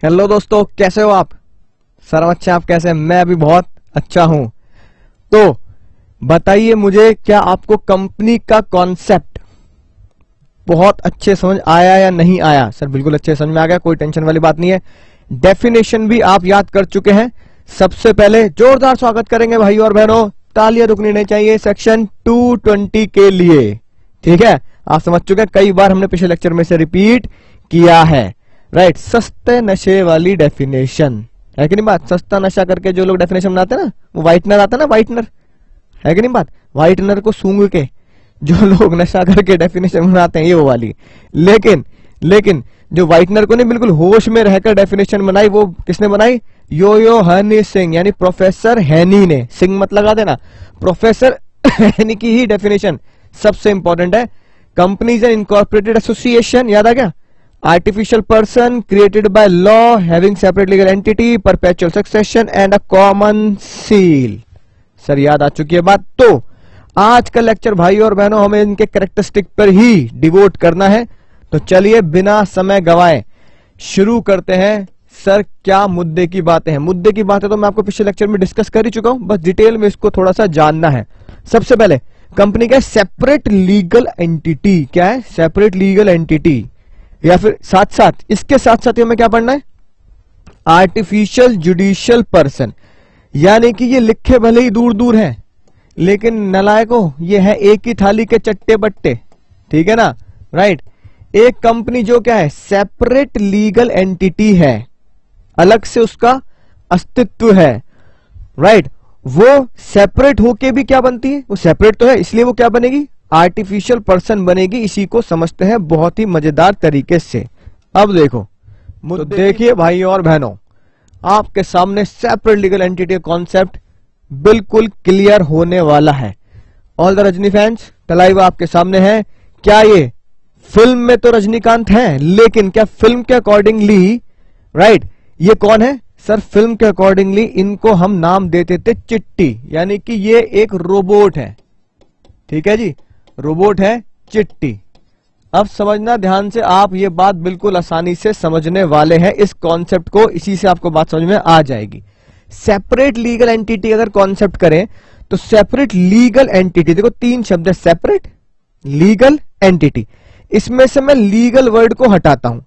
Hello दोस्तों, कैसे हो आप? सर अच्छे, आप कैसे हैं? मैं भी बहुत अच्छा हूं। तो बताइए मुझे, क्या आपको कंपनी का कॉन्सेप्ट बहुत अच्छे समझ आया या नहीं आया? सर बिल्कुल अच्छे समझ में आ गया, कोई टेंशन वाली बात नहीं है। डेफिनेशन भी आप याद कर चुके हैं। सबसे पहले जोरदार स्वागत करेंगे भाई और बहनों, तालियां रुकनी नहीं चाहिए सेक्शन 220 के लिए। ठीक है, आप समझ चुके हैं, कई बार हमने पिछले लेक्चर में से रिपीट किया है। राइट, सस्ते नशे वाली डेफिनेशन है कि नहीं बात? सस्ता नशा करके जो लोग डेफिनेशन बनाते हैं ना, वो व्हाइटनर आता है ना, व्हाइटनर है कि नहीं बात? व्हाइटनर को सूंघ के जो लोग नशा करके डेफिनेशन बनाते हैं, ये वो वाली। लेकिन जो व्हाइटनर को नहीं, बिल्कुल होश में रहकर डेफिनेशन बनाई, वो किसने बनाई? यो हनी सिंह, यानी प्रोफेसर हैनी ने। सिंह मत लगा देना, प्रोफेसर हैनी की ही डेफिनेशन सबसे इंपॉर्टेंट है। कंपनीज एंड इनकॉर्पोरेटेड एसोसिएशन, याद आ गया? Artificial person created by law having separate legal entity, perpetual succession and a common seal. Sir याद आ चुकी है बात। तो आज का लेक्चर भाई और बहनों हमें इनके कैरेक्टरिस्टिक पर ही डिवोट करना है। तो चलिए बिना समय गवाए शुरू करते हैं। सर क्या मुद्दे की बातें हैं? मुद्दे की बातें तो मैं आपको पिछले लेक्चर में डिस्कस कर ही चुका हूं, बस डिटेल में इसको थोड़ा सा जानना है। सबसे पहले कंपनी का सेपरेट लीगल एंटिटी क्या है? सेपरेट लीगल एंटिटी, या फिर इसके साथ साथ हमें क्या पढ़ना है? आर्टिफिशियल जुडिशियल पर्सन, यानी कि ये लिखे भले ही दूर दूर हैं, लेकिन नलायकों ये है एक ही थाली के चट्टे बट्टे। ठीक है ना? राइट, एक कंपनी जो क्या है? सेपरेट लीगल एंटिटी है, अलग से उसका अस्तित्व है। राइट, वो सेपरेट होके भी क्या बनती है? वो सेपरेट तो है, इसलिए वो क्या बनेगी? आर्टिफिशियल पर्सन बनेगी। इसी को समझते हैं बहुत ही मजेदार तरीके से। अब देखो, देखिए भाई और बहनों, आपके सामने सेपरेट लीगल एंटिटी कॉन्सेप्ट बिल्कुल क्लियर होने वाला है। ऑल द रजनी फैंस, तलाइव आपके सामने है। क्या ये फिल्म में तो रजनीकांत है, लेकिन क्या फिल्म के अकॉर्डिंगली, राइट, ये कौन है? सर फिल्म के अकॉर्डिंगली इनको हम नाम देते थे चिट्टी, यानी कि ये एक रोबोट है। ठीक है जी, रोबोट है चिट्टी। अब समझना ध्यान से, आप ये बात बिल्कुल आसानी से समझने वाले हैं इस कॉन्सेप्ट को, इसी से आपको बात समझ में आ जाएगी। सेपरेट लीगल एंटिटी अगर कॉन्सेप्ट करें तो सेपरेट लीगल एंटिटी, देखो तीन शब्द है, सेपरेट लीगल एंटिटी। इसमें से मैं लीगल वर्ड को हटाता हूं,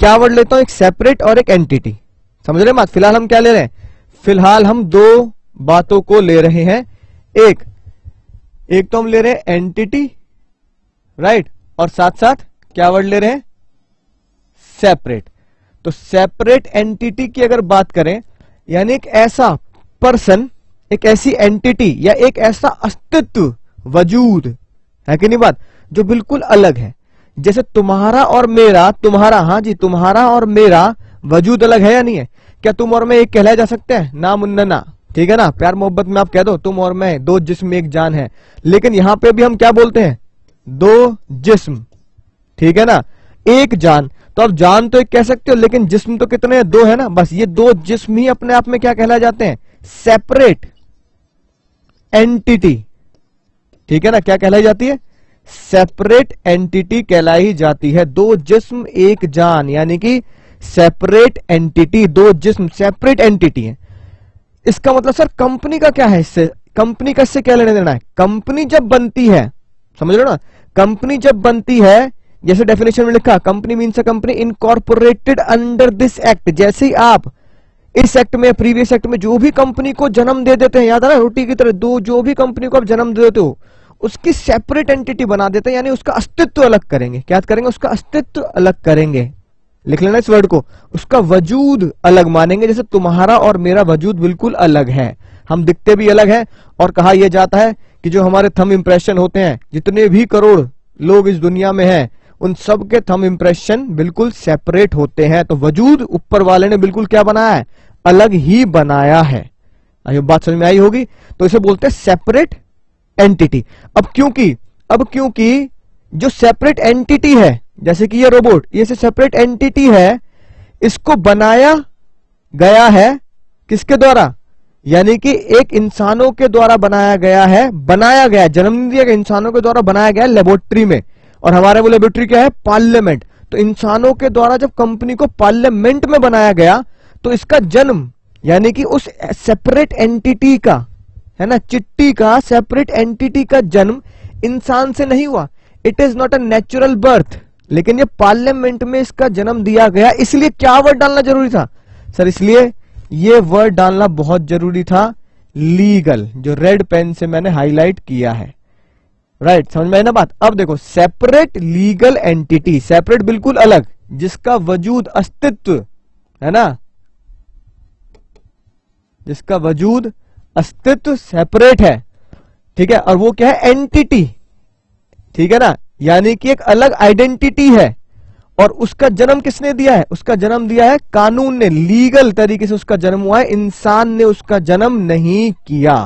क्या वर्ड लेता हूं? एक सेपरेट और एक एंटिटी। समझ रहे बात? फिलहाल हम क्या ले रहे हैं? फिलहाल हम दो बातों को ले रहे हैं। एक तो हम ले रहे हैं एंटिटी, राइट, और साथ साथ क्या वर्ड ले रहे हैं? सेपरेट। तो सेपरेट एंटिटी की अगर बात करें, यानी एक ऐसा पर्सन, एक ऐसी एंटिटी या एक ऐसा अस्तित्व, वजूद है कि नहीं बात, जो बिल्कुल अलग है। जैसे तुम्हारा और मेरा, तुम्हारा, हाँ जी, तुम्हारा और मेरा वजूद अलग है या नहीं है? क्या तुम और मैं एक कहलाए जा सकते हैं? ना मुन्ना, ठीक है ना? प्यार मोहब्बत में आप कह दो तुम और मैं दो जिस्म एक जान है, लेकिन यहां पे भी हम क्या बोलते हैं? दो जिस्म। ठीक है ना? एक जान, तो अब जान तो एक कह सकते हो, लेकिन जिस्म तो कितने हैं? दो है ना? बस ये दो जिस्म ही अपने आप में क्या कहलाए जाते हैं? Separate entity. ठीक है ना? क्या कहलाई जाती है? सेपरेट एंटिटी कहलाई जाती है। दो जिस्म एक जान, यानी कि सेपरेट एंटिटी, दो जिस्म सेपरेट एंटिटी है। इसका मतलब सर कंपनी का क्या है? इससे कंपनी का इससे क्या लेने देना है? कंपनी जब बनती है, समझ लो ना, कंपनी जब बनती है, जैसे डेफिनेशन में लिखा, company means a company incorporated under this act. जैसे ही आप इस एक्ट में, प्रीवियस एक्ट में जो भी कंपनी को जन्म दे देते हैं, याद है ना, रोटी की तरह दो, जो भी कंपनी को आप जन्म दे देते हो उसकी सेपरेट एंटिटी बना देते हैं, यानी उसका अस्तित्व अलग करेंगे। क्या करेंगे? उसका अस्तित्व अलग करेंगे। लिख लेना इस वर्ड को, उसका वजूद अलग मानेंगे। जैसे तुम्हारा और मेरा वजूद बिल्कुल अलग है, हम दिखते भी अलग हैं, और कहा यह जाता है कि जो हमारे थंब इंप्रेशन होते हैं, जितने भी करोड़ लोग इस दुनिया में हैं, उन सब के थंब इंप्रेशन बिल्कुल सेपरेट होते हैं। तो वजूद ऊपर वाले ने बिल्कुल क्या बनाया है? अलग ही बनाया है। ये बात समझ में आई होगी। तो इसे बोलते हैं सेपरेट एंटिटी। अब क्योंकि जो सेपरेट एंटिटी है, जैसे कि ये रोबोट, ये सेपरेट एंटिटी है, इसको बनाया गया है किसके द्वारा? यानी कि एक इंसानों के द्वारा बनाया गया है। जन्म नहीं दिया गया, इंसानों के द्वारा बनाया गया लेबोरेटरी में। और हमारे वो लेबोरेटरी क्या है? पार्लियामेंट। तो इंसानों के द्वारा जब कंपनी को पार्लियामेंट में बनाया गया तो इसका जन्म यानी कि उस सेपरेट एंटिटी का, है ना, चिट्टी का सेपरेट एंटिटी का जन्म इंसान से नहीं हुआ। It is not a natural birth, लेकिन ये पार्लियामेंट में इसका जन्म दिया गया। इसलिए क्या वर्ड डालना जरूरी था सर? इसलिए ये वर्ड डालना बहुत जरूरी था, लीगल, जो रेड पेन से मैंने हाईलाइट किया है। राइट, समझ में आई ना बात? अब देखो, सेपरेट लीगल एंटिटी, सेपरेट बिल्कुल अलग, जिसका वजूद, अस्तित्व, है ना, जिसका वजूद, अस्तित्व सेपरेट है, ठीक है, और वो क्या है? एंटिटी, ठीक है ना, यानी कि एक अलग आइडेंटिटी है। और उसका जन्म किसने दिया है? उसका जन्म दिया है कानून ने, लीगल तरीके से उसका जन्म हुआ है, इंसान ने उसका जन्म नहीं किया।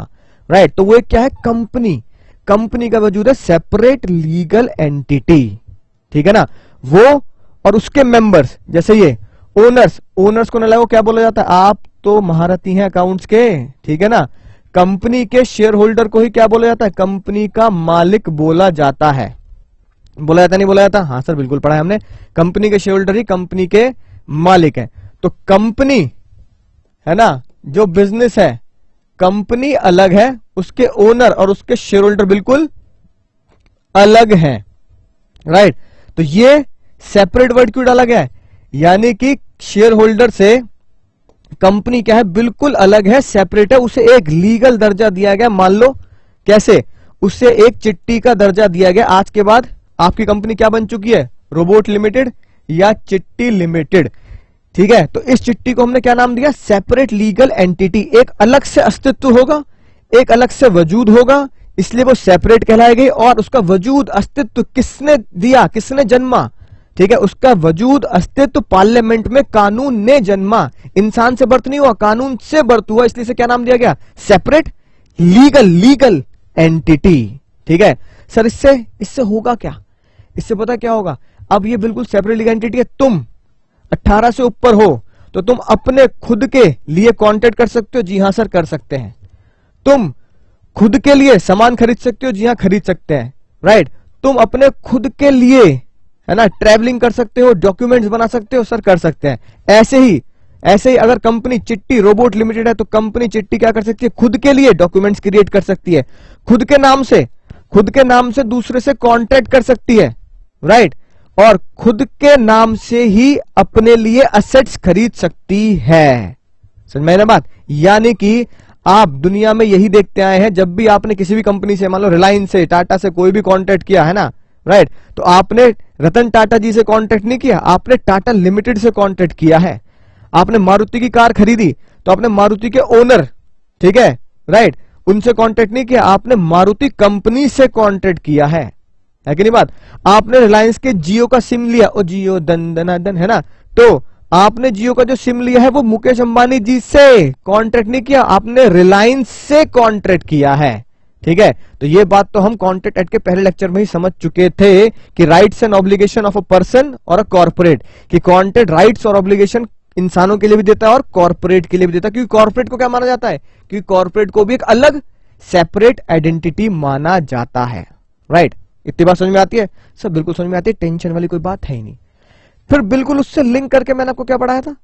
राइट, तो वो एक क्या है? कंपनी, कंपनी का वजूद है सेपरेट लीगल एंटिटी, ठीक है ना, वो और उसके मेंबर्स, जैसे ये ओनर्स, ओनर्स को न क्या बोला जाता है? आप तो महारथी हैं अकाउंट्स के, ठीक है ना। कंपनी के शेयर होल्डर को ही क्या बोला जाता है? कंपनी का मालिक बोला जाता है। बोला जाता नहीं बोला जाता? हाँ सर, बिल्कुल पढ़ा है हमने। कंपनी के शेयर होल्डर ही कंपनी के मालिक है। तो कंपनी, है ना, जो बिजनेस है, कंपनी अलग है, उसके ओनर और उसके शेयर होल्डर बिल्कुल अलग हैं। राइट, तो ये सेपरेट वर्ड क्यों डाला गया है? यानी कि शेयर होल्डर से कंपनी क्या है? बिल्कुल अलग है, सेपरेट है, उसे एक लीगल दर्जा दिया गया। मान लो कैसे? उसे एक चिट्टी का दर्जा दिया गया। आज के बाद आपकी कंपनी क्या बन चुकी है? रोबोट लिमिटेड या चिट्टी लिमिटेड, ठीक है। तो इस चिट्टी को हमने क्या नाम दिया? Separate legal entity. एक अलग से अस्तित्व होगा, एक अलग से वजूद होगा, इसलिए वो सेपरेट कहलाई गई। और उसका वजूद, अस्तित्व किसने दिया, किसने जन्मा? ठीक है, उसका वजूद, अस्तित्व पार्लियामेंट में कानून ने जन्मा। इंसान से बर्थ नहीं हुआ, कानून से बर्थ हुआ, इसलिए से क्या नाम दिया गया? सेपरेट लीगल एंटिटी, ठीक है। सर इससे होगा क्या? इससे पता क्या होगा? अब ये बिल्कुल सेपरेट लीगल एंटिटी है। तुम 18 से ऊपर हो तो तुम अपने खुद के लिए कॉन्ट्रैक्ट कर सकते हो। जी हां सर, कर सकते हैं। तुम खुद के लिए सामान खरीद सकते हो। जी हां, खरीद सकते हैं। राइट, तुम अपने खुद के लिए, है ना, ट्रैवलिंग कर सकते हो, डॉक्यूमेंट्स बना सकते हो। सर, कर सकते हैं। ऐसे ही अगर कंपनी चिट्टी रोबोट लिमिटेड है तो कंपनी चिट्टी क्या कर सकती है? खुद के लिए डॉक्यूमेंट्स क्रिएट कर सकती है, खुद के नाम से दूसरे से कॉन्ट्रैक्ट कर सकती है। राइट, और खुद के नाम से ही अपने लिए असेट्स खरीद सकती है। समझ में ना बात? यानी कि आप दुनिया में यही देखते आए हैं, जब भी आपने किसी भी कंपनी से, मान लो रिलायंस से, टाटा से कोई भी कॉन्ट्रैक्ट किया है ना, राइट, तो आपने रतन टाटा जी से कॉन्ट्रैक्ट नहीं किया, आपने टाटा लिमिटेड से कॉन्ट्रैक्ट किया है। आपने मारुति की कार खरीदी तो आपने मारुति के ओनर, ठीक है, राइट, उनसे कॉन्ट्रैक्ट नहीं किया, आपने मारुति कंपनी से कॉन्ट्रैक्ट किया है कि नहीं बात? आपने रिलायंस के जियो का सिम लिया, ओ जियो दन दनादन, है ना, तो आपने जियो का जो सिम लिया है वो मुकेश अंबानी जी से कॉन्ट्रैक्ट नहीं किया, आपने रिलायंस से कॉन्ट्रैक्ट किया है। ठीक है, तो ये बात तो हम कॉन्ट्रैक्ट एक्ट के पहले लेक्चर में ही समझ चुके थे कि rights and obligation of a person और अ कॉर्पोरेट, कि कॉन्ट्रैक्ट राइट्स और ऑब्लिगेशन इंसानों के लिए भी देता है और कॉर्पोरेट के लिए भी देता है। क्योंकि कॉर्पोरेट को क्या माना जाता है? क्योंकि कॉर्पोरेट को भी एक अलग सेपरेट आइडेंटिटी माना जाता है। राइट, इतनी बात समझ में आती है? सब बिल्कुल समझ में आती है, टेंशन वाली कोई बात है ही नहीं। फिर बिल्कुल उससे लिंक करके मैंने आपको क्या पढ़ाया था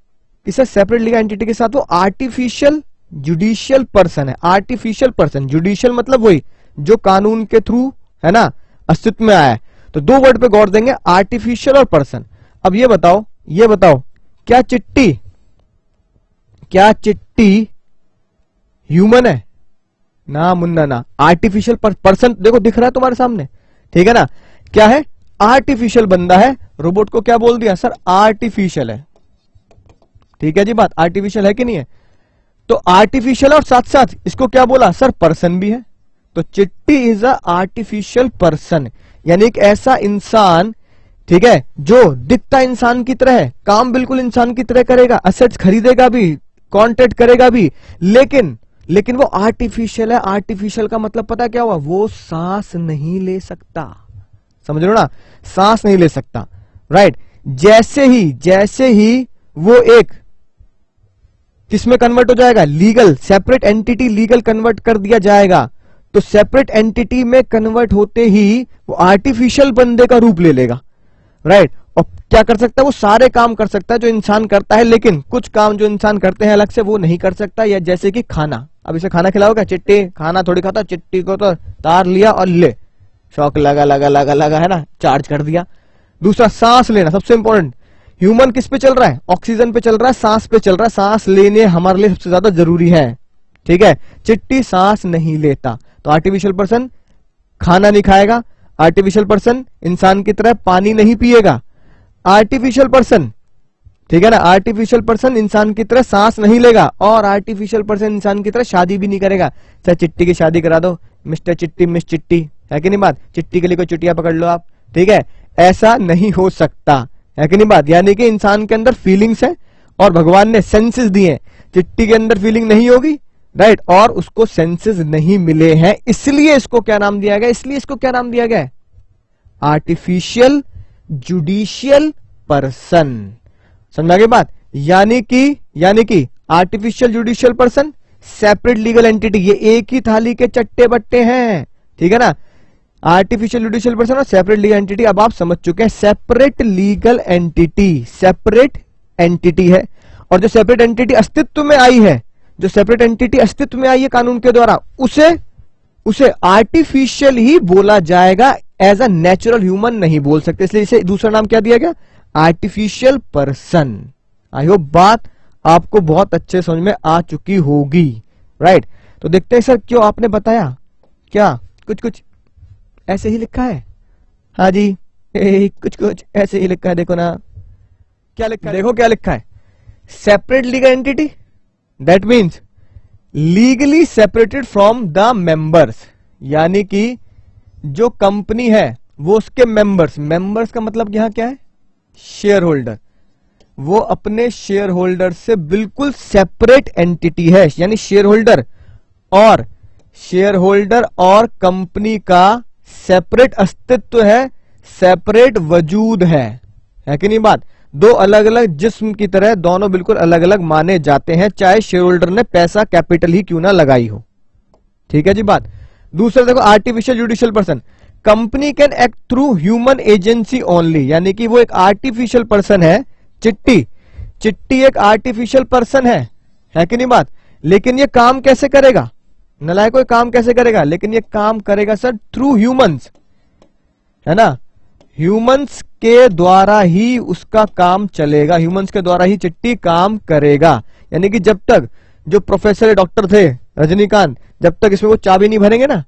कि सर सेपरेट लीगल एंटिटी के साथ वो आर्टिफिशियल जुडिशियल पर्सन है। आर्टिफिशियल पर्सन, जुडिशियल मतलब वही जो कानून के थ्रू, है ना, अस्तित्व में आया है। तो दो वर्ड पे गौर देंगे, आर्टिफिशियल और पर्सन। अब ये बताओ क्या चिट्टी ह्यूमन है? ना मुन्ना ना। आर्टिफिशियल पर्सन देखो दिख रहा है तुम्हारे सामने, ठीक है ना, क्या है? आर्टिफिशियल बंदा है। रोबोट को क्या बोल दिया? सर आर्टिफिशियल है। ठीक है जी, बात आर्टिफिशियल है कि नहीं है? तो आर्टिफिशियल और साथ साथ इसको क्या बोला? सर पर्सन भी है। तो चिट्टी इज अ आर्टिफिशियल पर्सन, यानी एक ऐसा इंसान, ठीक है, जो दिखता इंसान की तरह है, काम बिल्कुल इंसान की तरह करेगा, असेट्स खरीदेगा भी, कॉन्ट्रैक्ट करेगा भी, लेकिन वो आर्टिफिशियल है। आर्टिफिशियल का मतलब पता क्या हुआ? वो सांस नहीं ले सकता। समझ लो ना, सांस नहीं ले सकता। राइट, जैसे ही वो एक किसमें कन्वर्ट हो जाएगा? Legal, separate entity legal convert कर दिया जाएगा। तो सेपरेट एंटिटी में कन्वर्ट होते ही वो आर्टिफिशियल बंदे का रूप ले लेगा। राइट, और क्या कर सकता है, वो सारे काम कर सकता है जो इंसान करता है, लेकिन कुछ काम जो इंसान करते हैं अलग से वो नहीं कर सकता। या जैसे कि खाना, अब इसे खाना खिलाओगे, चिट्टी खाना थोड़ी खाता, चिट्टी को तो तार लिया और ले, शौक लगा लगा लगा लगा, है ना, चार्ज कर दिया। दूसरा सांस लेना, सबसे इंपॉर्टेंट, ह्यूमन किस पे चल रहा है, ऑक्सीजन पे चल रहा है, सांस पे चल रहा है, सांस लेने हमारे लिए सबसे ज्यादा जरूरी है, ठीक है। चिट्टी सांस नहीं लेता, तो आर्टिफिशियल पर्सन खाना नहीं खाएगा, आर्टिफिशियल पर्सन इंसान की तरह पानी नहीं पिएगा, आर्टिफिशियल पर्सन, ठीक है ना, आर्टिफिशियल पर्सन इंसान की तरह सांस नहीं लेगा, और आर्टिफिशियल पर्सन इंसान की तरह शादी भी नहीं करेगा। सर चिट्टी की शादी करा दो, मिस्टर चिट्टी मिस चिट्टी, है कि नहीं बात, चिट्टी के लिए कोई चुटिया पकड़ लो आप, ठीक है, ऐसा नहीं हो सकता, है कि नहीं बात। यानी कि इंसान के अंदर फीलिंग्स है और भगवान ने सेंसेस दिए, चिट्टी के अंदर फीलिंग नहीं होगी, राइट, और उसको सेंसेस नहीं मिले हैं, इसलिए इसको क्या नाम दिया गया, इसलिए इसको क्या नाम दिया गया, आर्टिफिशियल जुडिशियल पर्सन। समझ आ गई बात। यानी कि artificial judicial person, separate legal entity, ये एक ही थाली के चट्टे बट्टे हैं, ठीक है ना, आर्टिफिशियल जुडिशियल पर्सन और सेपरेट लीगल एंटिटी। अब आप समझ चुके हैं, separate legal entity separate entity है, और जो सेपरेट एंटिटी अस्तित्व में आई है, जो सेपरेट एंटिटी अस्तित्व में आई है कानून के द्वारा, उसे आर्टिफिशियल ही बोला जाएगा, एज अ नेचुरल ह्यूमन नहीं बोल सकते, इसलिए इसे दूसरा नाम क्या दिया गया, आर्टिफिशियल पर्सन। आई होप बात आपको बहुत अच्छे समझ में आ चुकी होगी, राइट। तो देखते हैं सर क्यों आपने बताया, क्या कुछ ऐसे ही लिखा है, हाँ जी, कुछ ऐसे ही लिखा है, देखो ना क्या लिखा है, देखो क्या लिखा है, separate legal entity, that means legally separated from the members, यानी कि जो कंपनी है वो उसके मेंबर्स का मतलब यहां क्या है, शेयर होल्डर, वो अपने शेयर होल्डर से बिल्कुल सेपरेट एंटिटी है, यानी शेयर होल्डर और कंपनी का सेपरेट अस्तित्व है, सेपरेट वजूद है कि नहीं बात। दो अलग अलग जिस्म की तरह दोनों बिल्कुल अलग अलग माने जाते हैं, चाहे शेयर होल्डर ने पैसा कैपिटल ही क्यों ना लगाई हो, ठीक है जी बात। दूसरा देखो, artificial judicial person, company can act through human agency only, यानी कि वो एक आर्टिफिशियल पर्सन है, चिट्टी एक आर्टिफिशियल पर्सन है कि नहीं बात, लेकिन ये काम कैसे करेगा, नलायक कोई काम कैसे करेगा, लेकिन ये काम करेगा सर थ्रू ह्यूमंस, है ना, ह्यूमंस के द्वारा ही उसका काम चलेगा, ह्यूमंस के द्वारा ही चिट्टी काम करेगा। यानी कि जब तक जो प्रोफेसर डॉक्टर थे रजनीकांत, जब तक इसमें वो चाबी नहीं भरेंगे ना,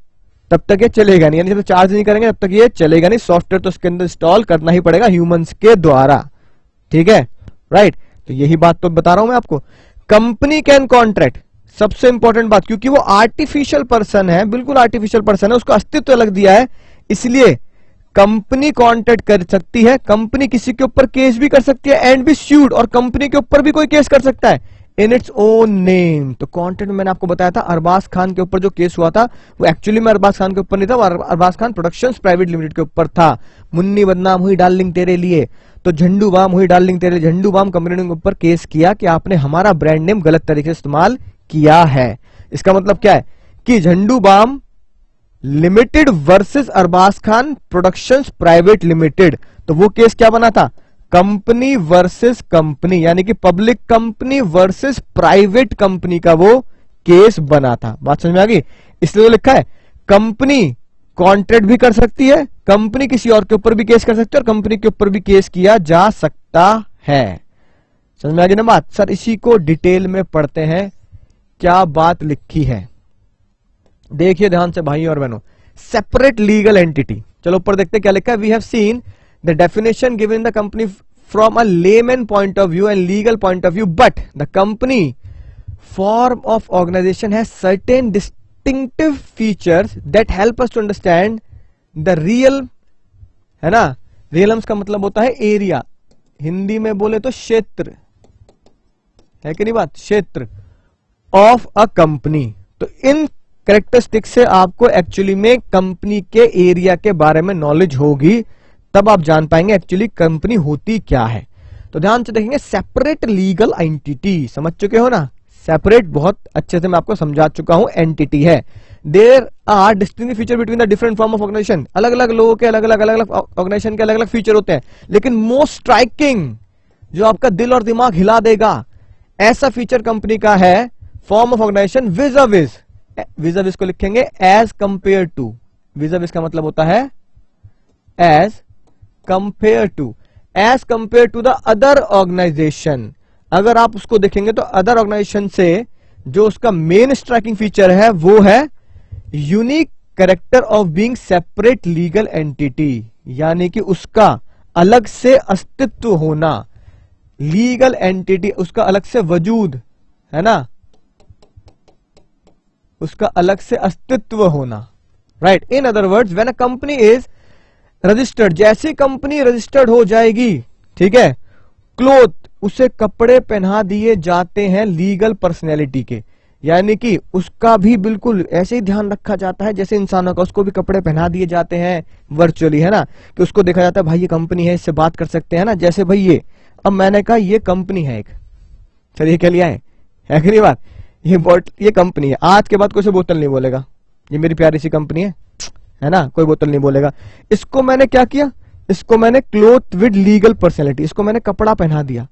तब तक ये चलेगा नहीं, यानी जब तक चार्ज नहीं करेंगे तब तक ये चलेगा नहीं, सॉफ्टवेयर तो उसके अंदर इंस्टॉल करना ही पड़ेगा ह्यूमंस के द्वारा, ठीक है, राइट। तो यही बात तो बता रहा हूं मैं आपको। कंपनी कैन कॉन्ट्रैक्ट, सबसे इंपॉर्टेंट बात, क्योंकि वो आर्टिफिशियल पर्सन है, बिल्कुल आर्टिफिशियल पर्सन है, उसको अस्तित्व अलग दिया है, इसलिए कंपनी कॉन्ट्रैक्ट कर सकती है, कंपनी किसी के ऊपर केस भी कर सकती है, एंड बी स्यूड, और कंपनी के ऊपर भी कोई केस कर सकता है इन इट्स ओन नेम। तो कॉन्ट्रैक्ट में मैंने आपको बताया था, अरबाज खान के ऊपर जो केस हुआ था वो एक्चुअली में अरबाज खान के ऊपर नहीं था, वो Arbaaz Khan productions private limited के ऊपर था। मुन्नी बदनाम हुई डार्लिंग तेरे लिए, तो झंडू बाम हुई डार्लिंग तेरे लिए, झंडू बाम कंपनी के ऊपर केस किया कि आपने हमारा ब्रांड नेम गलत तरीके से इस्तेमाल किया है। इसका मतलब क्या है कि Zandu balm limited versus Arbaaz Khan productions private limited, तो वो केस क्या बना था, कंपनी वर्सेस कंपनी, यानी कि public company versus private company का वो केस बना था। बात समझ में आ गई। इसलिए लिखा है कंपनी कॉन्ट्रैक्ट भी कर सकती है, कंपनी किसी और के ऊपर भी केस कर सकती है, और कंपनी के ऊपर भी केस किया जा सकता है। समझ में आ गई ना बात। सर इसी को डिटेल में पढ़ते हैं, क्या बात लिखी है देखिए ध्यान से भाई और बहनों। सेपरेट लीगल एंटिटी, चलो ऊपर देखते हैं क्या लिखा है। We have seen the definition given in the company from a layman point of view and legal point of view, but the company form of organization has certain distinctive features that help us to understand the real, है ना, realms का मतलब होता है area, Hindi में बोले तो क्षेत्र, है कि नहीं बात, क्षेत्र ऑफ अ कंपनी। तो इन कैरेक्टरिस्टिक से आपको एक्चुअली में कंपनी के एरिया के बारे में नॉलेज होगी, तब आप जान पाएंगे एक्चुअली कंपनी होती क्या है। तो ध्यान से देखेंगे, सेपरेट लीगल एंटिटी, समझ चुके हो ना, सेपरेट बहुत अच्छे से मैं आपको समझा चुका हूं, एंटिटी है। There are distinctive feature between the different form of organization, अलग अलग लोगों के अलग अलग ऑर्गेनाइजेशन के अलग अलग फीचर होते हैं, लेकिन मोस्ट स्ट्राइकिंग जो आपका दिल और दिमाग हिला देगा ऐसा फीचर कंपनी का है फॉर्म ऑफ ऑर्गेनाइजेशन विज़ विज़ को लिखेंगे एज कंपेयर टू। विज़ का मतलब होता है as compare to the other organization. अगर आप उसको देखेंगे तो अदर ऑर्गेनाइजेशन से जो उसका मेन स्ट्राइकिंग फीचर है वो है unique character of being separate legal entity, यानी कि उसका अलग से अस्तित्व होना, लीगल एंटिटी, उसका अलग से वजूद है ना, उसका अलग से अस्तित्व होना, right. In other words when a company is registered, जैसी कंपनी रजिस्टर्ड हो जाएगी, ठीक है, क्लोथ, उसे कपड़े पहना दिए जाते हैं लीगल पर्सनैलिटी के, यानी कि उसका भी बिल्कुल ऐसे ही ध्यान रखा जाता है जैसे इंसानों का, उसको भी कपड़े पहना दिए जाते हैं वर्चुअली, है ना, कि उसको देखा जाता है भाई ये कंपनी है, इससे बात कर सकते हैं ना, जैसे भाई ये, अब मैंने कहा ये कंपनी है एक, चलिए क्या लिया है कि नहीं बात, ये कंपनी है, आज के बाद कोई से बोतल नहीं बोलेगा, ये मेरी प्यारी सी कंपनी है ना, कोई बोतल नहीं बोलेगा। इसको मैंने क्या किया, इसको मैंने क्लोथ विद लीगल पर्सनैलिटी, इसको मैंने कपड़ा पहना दिया,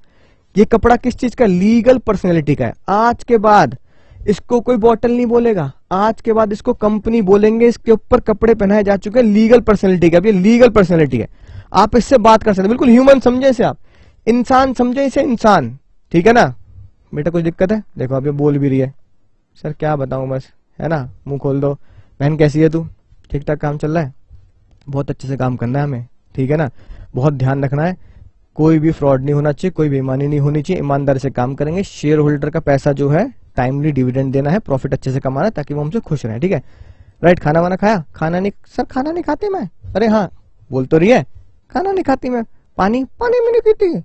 ये कपड़ा किस चीज का, लीगल पर्सनैलिटी का है। आज के बाद इसको कोई बोतल नहीं बोलेगा, आज के बाद इसको कंपनी बोलेंगे, इसके ऊपर कपड़े पहनाए जा चुके हैं लीगल पर्सनैलिटी का, अब ये लीगल पर्सनैलिटी है, आप इससे बात कर सकते हैं, बिल्कुल ह्यूमन समझे इसे, आप इंसान समझे इसे, इंसान, ठीक है ना। बेटा कुछ दिक्कत है, देखो अब ये बोल भी रही है, सर क्या बताऊं बस, है ना, मुंह खोल दो। बहन कैसी है तू, ठीक ठाक काम चल रहा है, बहुत अच्छे से काम करना है हमें, ठीक है ना, बहुत ध्यान रखना है, कोई भी फ्रॉड नहीं होना चाहिए, कोई बेईमानी नहीं होनी चाहिए, ईमानदारी से काम करेंगे, शेयर होल्डर का पैसा जो है टाइमली डिविडेंड देना है, प्रॉफिट अच्छे से कमाना है ताकि वो हमसे खुश रहें, ठीक है, राइट। खाना वाना खाया, खाना नहीं सर, खाना नहीं खाती मैं, अरे हाँ बोल तो रही है, खाना नहीं खाती मैं, पानी में नहीं पीती,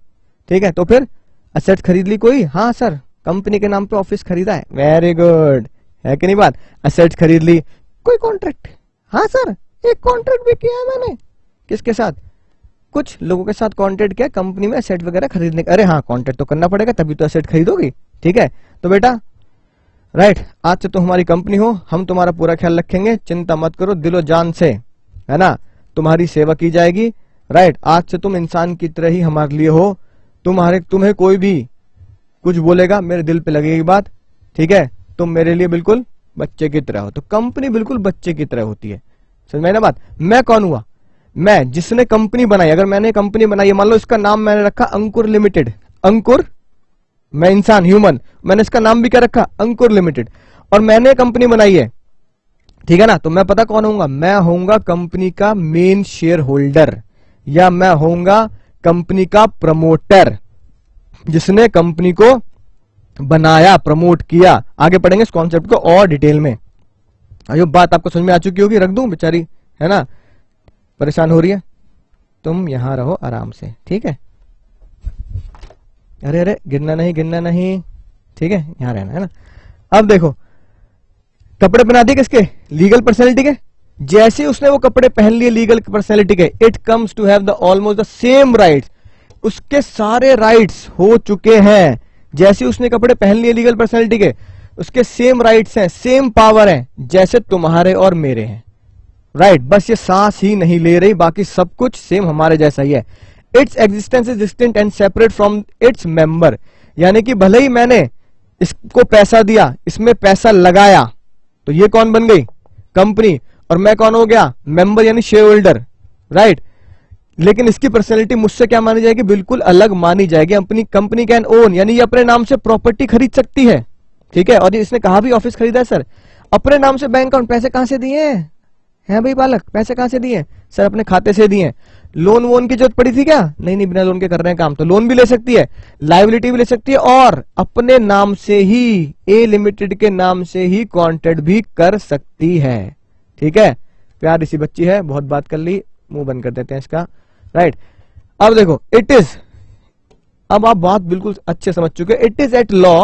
ठीक है, तो फिर असेट खरीद ली कोई, हाँ सर कंपनी के नाम पे ऑफिस खरीदा है, वेरी गुड, है कि नहीं बात, असेट खरीद ली, कोई कॉन्ट्रैक्ट, हाँ सर एक कॉन्ट्रैक्ट भी किया है मैंने, किसके साथ, कुछ लोगों के साथ कॉन्ट्रैक्ट किया कंपनी में एसेट वगैरह खरीदने का, अरे हाँ कॉन्ट्रैक्ट तो करना पड़ेगा तभी तो एसेट खरीदोगी, ठीक है, तो बेटा राइट, आज से तुम हमारी कंपनी हो, हम तुम्हारा पूरा ख्याल रखेंगे, चिंता मत करो, दिलो जान से, है ना, तुम्हारी सेवा की जाएगी, राइट। आज से तुम इंसान की तरह ही हमारे लिए हो, तुम्हें कोई भी कुछ बोलेगा मेरे दिल पे लगेगी बात, ठीक है, तुम मेरे लिए बिल्कुल बच्चे की तरह हो, तो कंपनी बिल्कुल बच्चे की तरह होती है, समझ में ना बात। मैं कौन हुआ, मैं जिसने कंपनी बनाई, अगर मैंने कंपनी बनाई है, मान लो इसका नाम मैंने रखा अंकुर लिमिटेड, अंकुर, मैं इंसान ह्यूमन, मैंने इसका नाम भी क्या रखा, अंकुर लिमिटेड, और मैंने कंपनी बनाई है, ठीक है ना, तो मैं पता कौन होऊंगा, मैं होऊंगा कंपनी का मेन शेयर होल्डर, या मैं होऊंगा कंपनी का प्रमोटर, जिसने कंपनी को बनाया, प्रमोट किया। आगे पढ़ेंगे इस कॉन्सेप्ट को और डिटेल में, जो बात आपको समझ में आ चुकी होगी, रख दूं बेचारी, है ना, परेशान हो रही है, तुम यहां रहो आराम से, ठीक है, अरे गिरना नहीं, ठीक है, यहां रहना, है ना। अब देखो कपड़े पहना दिए किसके, लीगल पर्सनैलिटी के, जैसे उसने वो कपड़े पहन लिए लीगल पर्सनैलिटी के, it comes to have the almost the same rights, उसके सारे राइट्स हो चुके हैं, जैसे उसने कपड़े पहन लिए लीगल पर्सनैलिटी के, उसके सेम राइट्स हैं, सेम पावर हैं जैसे तुम्हारे और मेरे हैं, राइट। बस ये सांस ही नहीं ले रही, बाकी सब कुछ सेम हमारे जैसा ही है। Its existence is distinct and separate from its member, यानी कि भले ही मैंने इसको पैसा दिया, इसमें पैसा लगाया, तो ये कौन बन गई, कंपनी, और मैं कौन हो गया, मेंबर यानी शेयर होल्डर, राइट। लेकिन इसकी पर्सनैलिटी मुझसे क्या मानी जाएगी, बिल्कुल अलग मानी जाएगी। अपनी कंपनी कैन ओन, यानी ये अपने नाम से प्रॉपर्टी खरीद सकती है, ठीक है, और इसने कहा भी ऑफिस खरीदा है सर, अपने नाम से बैंक अकाउंट, पैसे कहां से दिए हैं भाई बालक, पैसे कहां से दिए सर, अपने खाते से दिए। लोन वोन की जरूरत पड़ी थी क्या, नहीं, बिना लोन के कर रहे हैं काम, तो लोन भी ले सकती है, लायबिलिटी भी ले सकती है, और अपने नाम से ही, ए लिमिटेड के नाम से ही कॉन्ट्रैक्ट भी कर सकती है, ठीक है। प्यारी सी बच्ची है, बहुत बात कर ली, मुंह बंद कर देते हैं इसका, राइट। अब देखो इट इज, अब आप बात बिल्कुल अच्छे समझ चुके, it is at law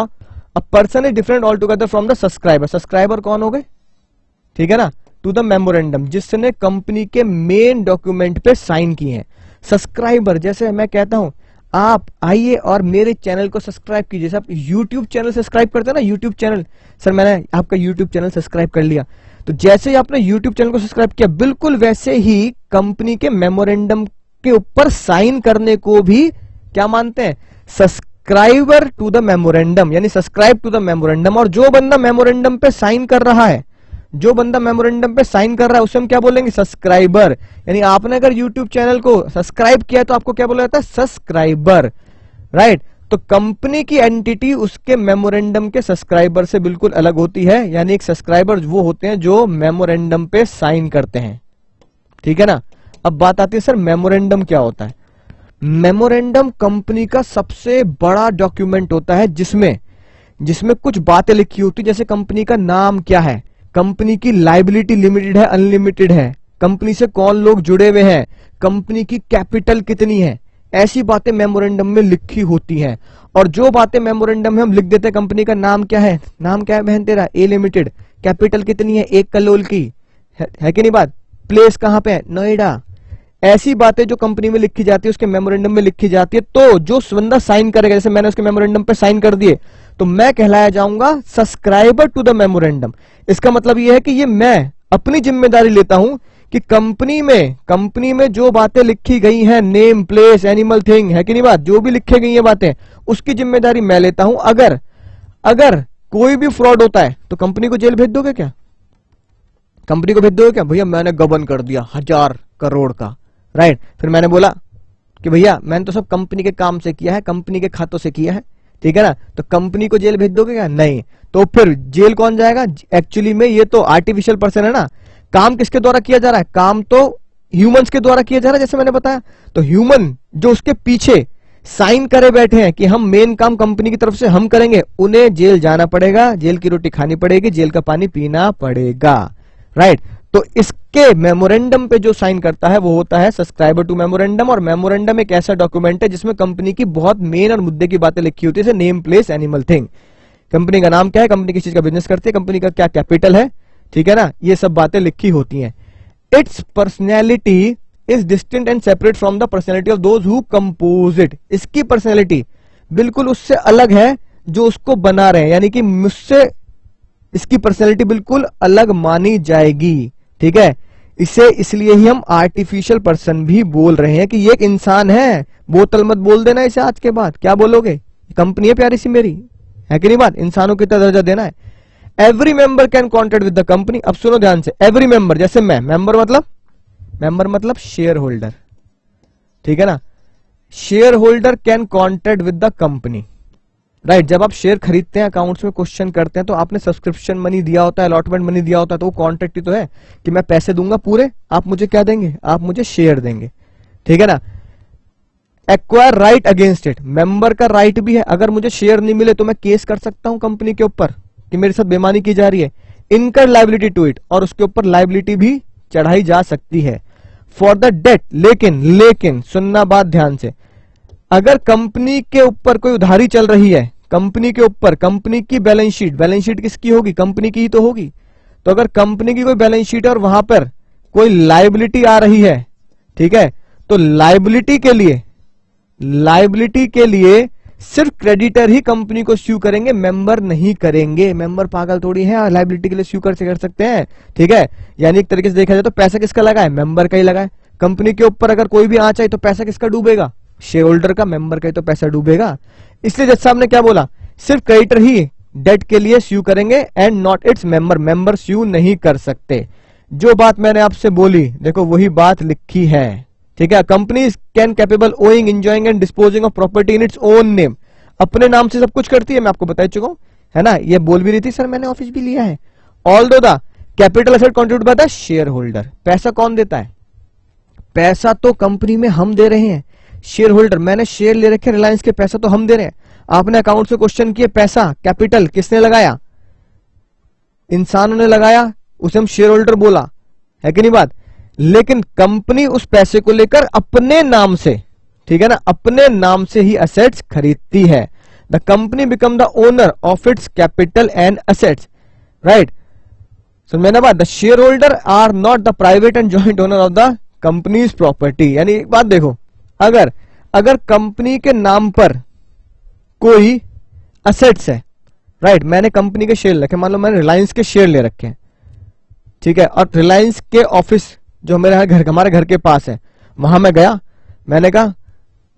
a person is different altogether from the subscriber, subscriber कौन हो गए, ठीक है ना, टू द मेमोरेंडम, जिसने कंपनी के मेन डॉक्यूमेंट पे साइन किए हैं। सब्सक्राइबर, जैसे मैं कहता हूं आप आइए और मेरे चैनल को सब्सक्राइब कीजिए। सब यूट्यूब चैनल सब्सक्राइब करते हैं ना, यूट्यूब चैनल, सर मैंने आपका यूट्यूब चैनल सब्सक्राइब कर लिया, तो जैसे ही आपने यूट्यूब चैनल को सब्सक्राइब किया, बिल्कुल वैसे ही कंपनी के मेमोरेंडम के ऊपर साइन करने को भी क्या मानते हैं, सब्सक्राइबर टू द मेमोरेंडम, यानी सब्सक्राइब टू द मेमोरेंडम। और जो बंदा मेमोरेंडम पे साइन कर रहा है, जो बंदा मेमोरेंडम पे साइन कर रहा है, उसे हम क्या बोलेंगे, सब्सक्राइबर। यानी आपने अगर यूट्यूब चैनल को सब्सक्राइब किया तो आपको क्या बोला जाता है, सब्सक्राइबर, राइट। तो कंपनी की एंटिटी उसके मेमोरेंडम के सब्सक्राइबर से बिल्कुल अलग होती है, यानी एक सब्सक्राइबर वो होते हैं जो मेमोरेंडम पे साइन करते हैं, ठीक है ना। अब बात आती है सर मेमोरेंडम क्या होता है। मेमोरेंडम कंपनी का सबसे बड़ा डॉक्यूमेंट होता है जिसमें कुछ बातें लिखी होती है, जैसे कंपनी का नाम क्या है, कंपनी की लायबिलिटी लिमिटेड है अनलिमिटेड है, कंपनी से कौन लोग जुड़े हुए हैं, कंपनी की कैपिटल कितनी है, ऐसी बातें मेमोरेंडम में लिखी होती हैं। और जो बातें मेमोरेंडम में हम लिख देते हैं, कंपनी का नाम क्या है बहन तेरा, ए लिमिटेड, कैपिटल कितनी है 1 करोड़ की, है कि नहीं बात, प्लेस कहां पे है, नोएडा, ऐसी बातें जो कंपनी में लिखी जाती है उसके मेमोरेंडम में लिखी जाती है। तो जो बंदा साइन करेगा, जैसे मैंने उसके मेमोरेंडम पे साइन कर दिए, तो मैं कहलाया जाऊंगा सब्सक्राइबर टू द मेमोरेंडम। इसका मतलब यह है कि ये मैं अपनी जिम्मेदारी लेता हूं कि कंपनी में जो बातें लिखी गई हैं, नेम, प्लेस, एनिमल, थिंग, है कि नहीं बात, जो भी लिखी गई है बातें, उसकी जिम्मेदारी मैं लेता हूं। अगर कोई भी फ्रॉड होता है तो कंपनी को जेल भेज दोगे क्या, कंपनी को भेज दोगे क्या, भैया मैंने गबन कर दिया 1000 करोड़ का, राइट। फिर मैंने बोला कि भैया मैंने तो सब कंपनी के काम से किया है, कंपनी के खातों से किया है, ठीक है ना, तो कंपनी को जेल भेज दोगे क्या, नहीं। तो फिर जेल कौन जाएगा, एक्चुअली में ये तो आर्टिफिशियल पर्सन है ना, काम किसके द्वारा किया जा रहा है, काम तो ह्यूमंस के द्वारा किया जा रहा है, जैसे मैंने बताया। तो ह्यूमन जो उसके पीछे साइन करे बैठे हैं कि हम मेन काम कंपनी की तरफ से हम करेंगे, उन्हें जेल जाना पड़ेगा, जेल की रोटी खानी पड़ेगी, जेल का पानी पीना पड़ेगा, राइट। तो इसके मेमोरेंडम पे जो साइन करता है वो होता है सब्सक्राइबर टू मेमोरेंडम। और मेमोरेंडम एक ऐसा डॉक्यूमेंट है जिसमें कंपनी की बहुत मेन और मुद्दे की बातें लिखी होती है, जैसे name, place, animal, thing, company का नाम क्या है, कंपनी किस चीज का बिजनेस करती है, कंपनी का क्या कैपिटल है, ठीक है ना, ये सब बातें लिखी होती हैं। It's personality is distinct and separate from the personality of those who compose it. इसकी पर्सनैलिटी बिल्कुल उससे अलग है जो उसको बना रहे हैं, यानी कि मुझसे इसकी पर्सनैलिटी बिल्कुल अलग मानी जाएगी, ठीक है। इसे इसलिए ही हम आर्टिफिशियल पर्सन भी बोल रहे हैं कि ये एक इंसान है। बोतल मत बोल देना इसे आज के बाद, क्या बोलोगे, कंपनी है प्यारी सी मेरी, है कि नहीं बात, इंसानों की तरह दर्जा देना है। Every member can contract with the company. अब सुनो ध्यान से, एवरी मेंबर, जैसे मैं मेंबर मतलब शेयर होल्डर, ठीक है ना, share holder can contract with the company, right. जब आप शेयर खरीदते हैं, अकाउंट्स में क्वेश्चन करते हैं, तो आपने सब्सक्रिप्शन मनी दिया होता है, अलॉटमेंट मनी दिया होता है, तो वो कॉन्ट्रैक्ट ही तो है कि मैं पैसे दूंगा पूरे, आप मुझे क्या देंगे, आप मुझे शेयर देंगे, ठीक है ना। Acquire right against it, member का राइट भी है, अगर मुझे शेयर नहीं मिले तो मैं केस कर सकता हूं कंपनी के ऊपर कि मेरे साथ बेईमानी की जा रही है। इनकर लायबिलिटी टू इट, और उसके ऊपर लायबिलिटी भी चढ़ाई जा सकती है। फॉर द डेट, लेकिन सुनना बात ध्यान से, अगर कंपनी के ऊपर कोई उधारी चल रही है, कंपनी के ऊपर, कंपनी की बैलेंस शीट किसकी होगी, कंपनी की ही तो होगी। तो अगर कंपनी की कोई बैलेंस शीट है और वहां पर कोई लायबिलिटी आ रही है, ठीक है, तो लायबिलिटी के लिए सिर्फ क्रेडिटर ही कंपनी को स्यू करेंगे, मेंबर नहीं करेंगे। मेंबर पागल थोड़ी है, लायबिलिटी के लिए स्यू कर सकते हैं, ठीक है। यानी एक तरीके से देखा जाए तो पैसा किसका लगा है, मेंबर का ही लगा है। कंपनी के ऊपर अगर कोई भी आंच आई तो पैसा किसका डूबेगा, शेयर होल्डर का, मेंबर का ही तो पैसा डूबेगा। इसलिए जज साहब ने क्या बोला, सिर्फ क्रेडिटर ही डेट के लिए स्यू करेंगे एंड नॉट इट्स मेंबर स्यू नहीं कर सकते। जो बात मैंने आपसे बोली, देखो वही बात लिखी है, ठीक है। Companies can capable owing, enjoying and disposing of property in its own name, अपने नाम से सब कुछ करती है, मैं आपको बता चुका हूं, है ना, ये बोल भी रही थी सर, मैंने ऑफिस भी लिया है। Although the capital asset contribute by the share holder, पैसा कौन देता है, पैसा तो कंपनी में हम दे रहे हैं, शेयर होल्डर, मैंने शेयर ले रखे रिलायंस के, पैसा तो हम दे रहे हैं। आपने अकाउंट से क्वेश्चन किए, पैसा कैपिटल किसने लगाया, इंसानों ने लगाया, उसे हम शेयर होल्डर बोला, है कि नहीं बात। लेकिन कंपनी उस पैसे को लेकर अपने नाम से, ठीक है ना, अपने नाम से ही असेट्स खरीदती है। The company become the owner of its capital and assets, right. So मैंने बात, the share holder are not the private and joint owner of the company's property. यानी एक बात देखो, अगर अगर कंपनी के नाम पर कोई असेट्स है, राइट, मैंने कंपनी के शेयर रखे, मान लो मैंने रिलायंस के शेयर ले रखे हैं, ठीक है, और रिलायंस के ऑफिस जो हमारे घर के पास है, वहां मैं गया, मैंने कहा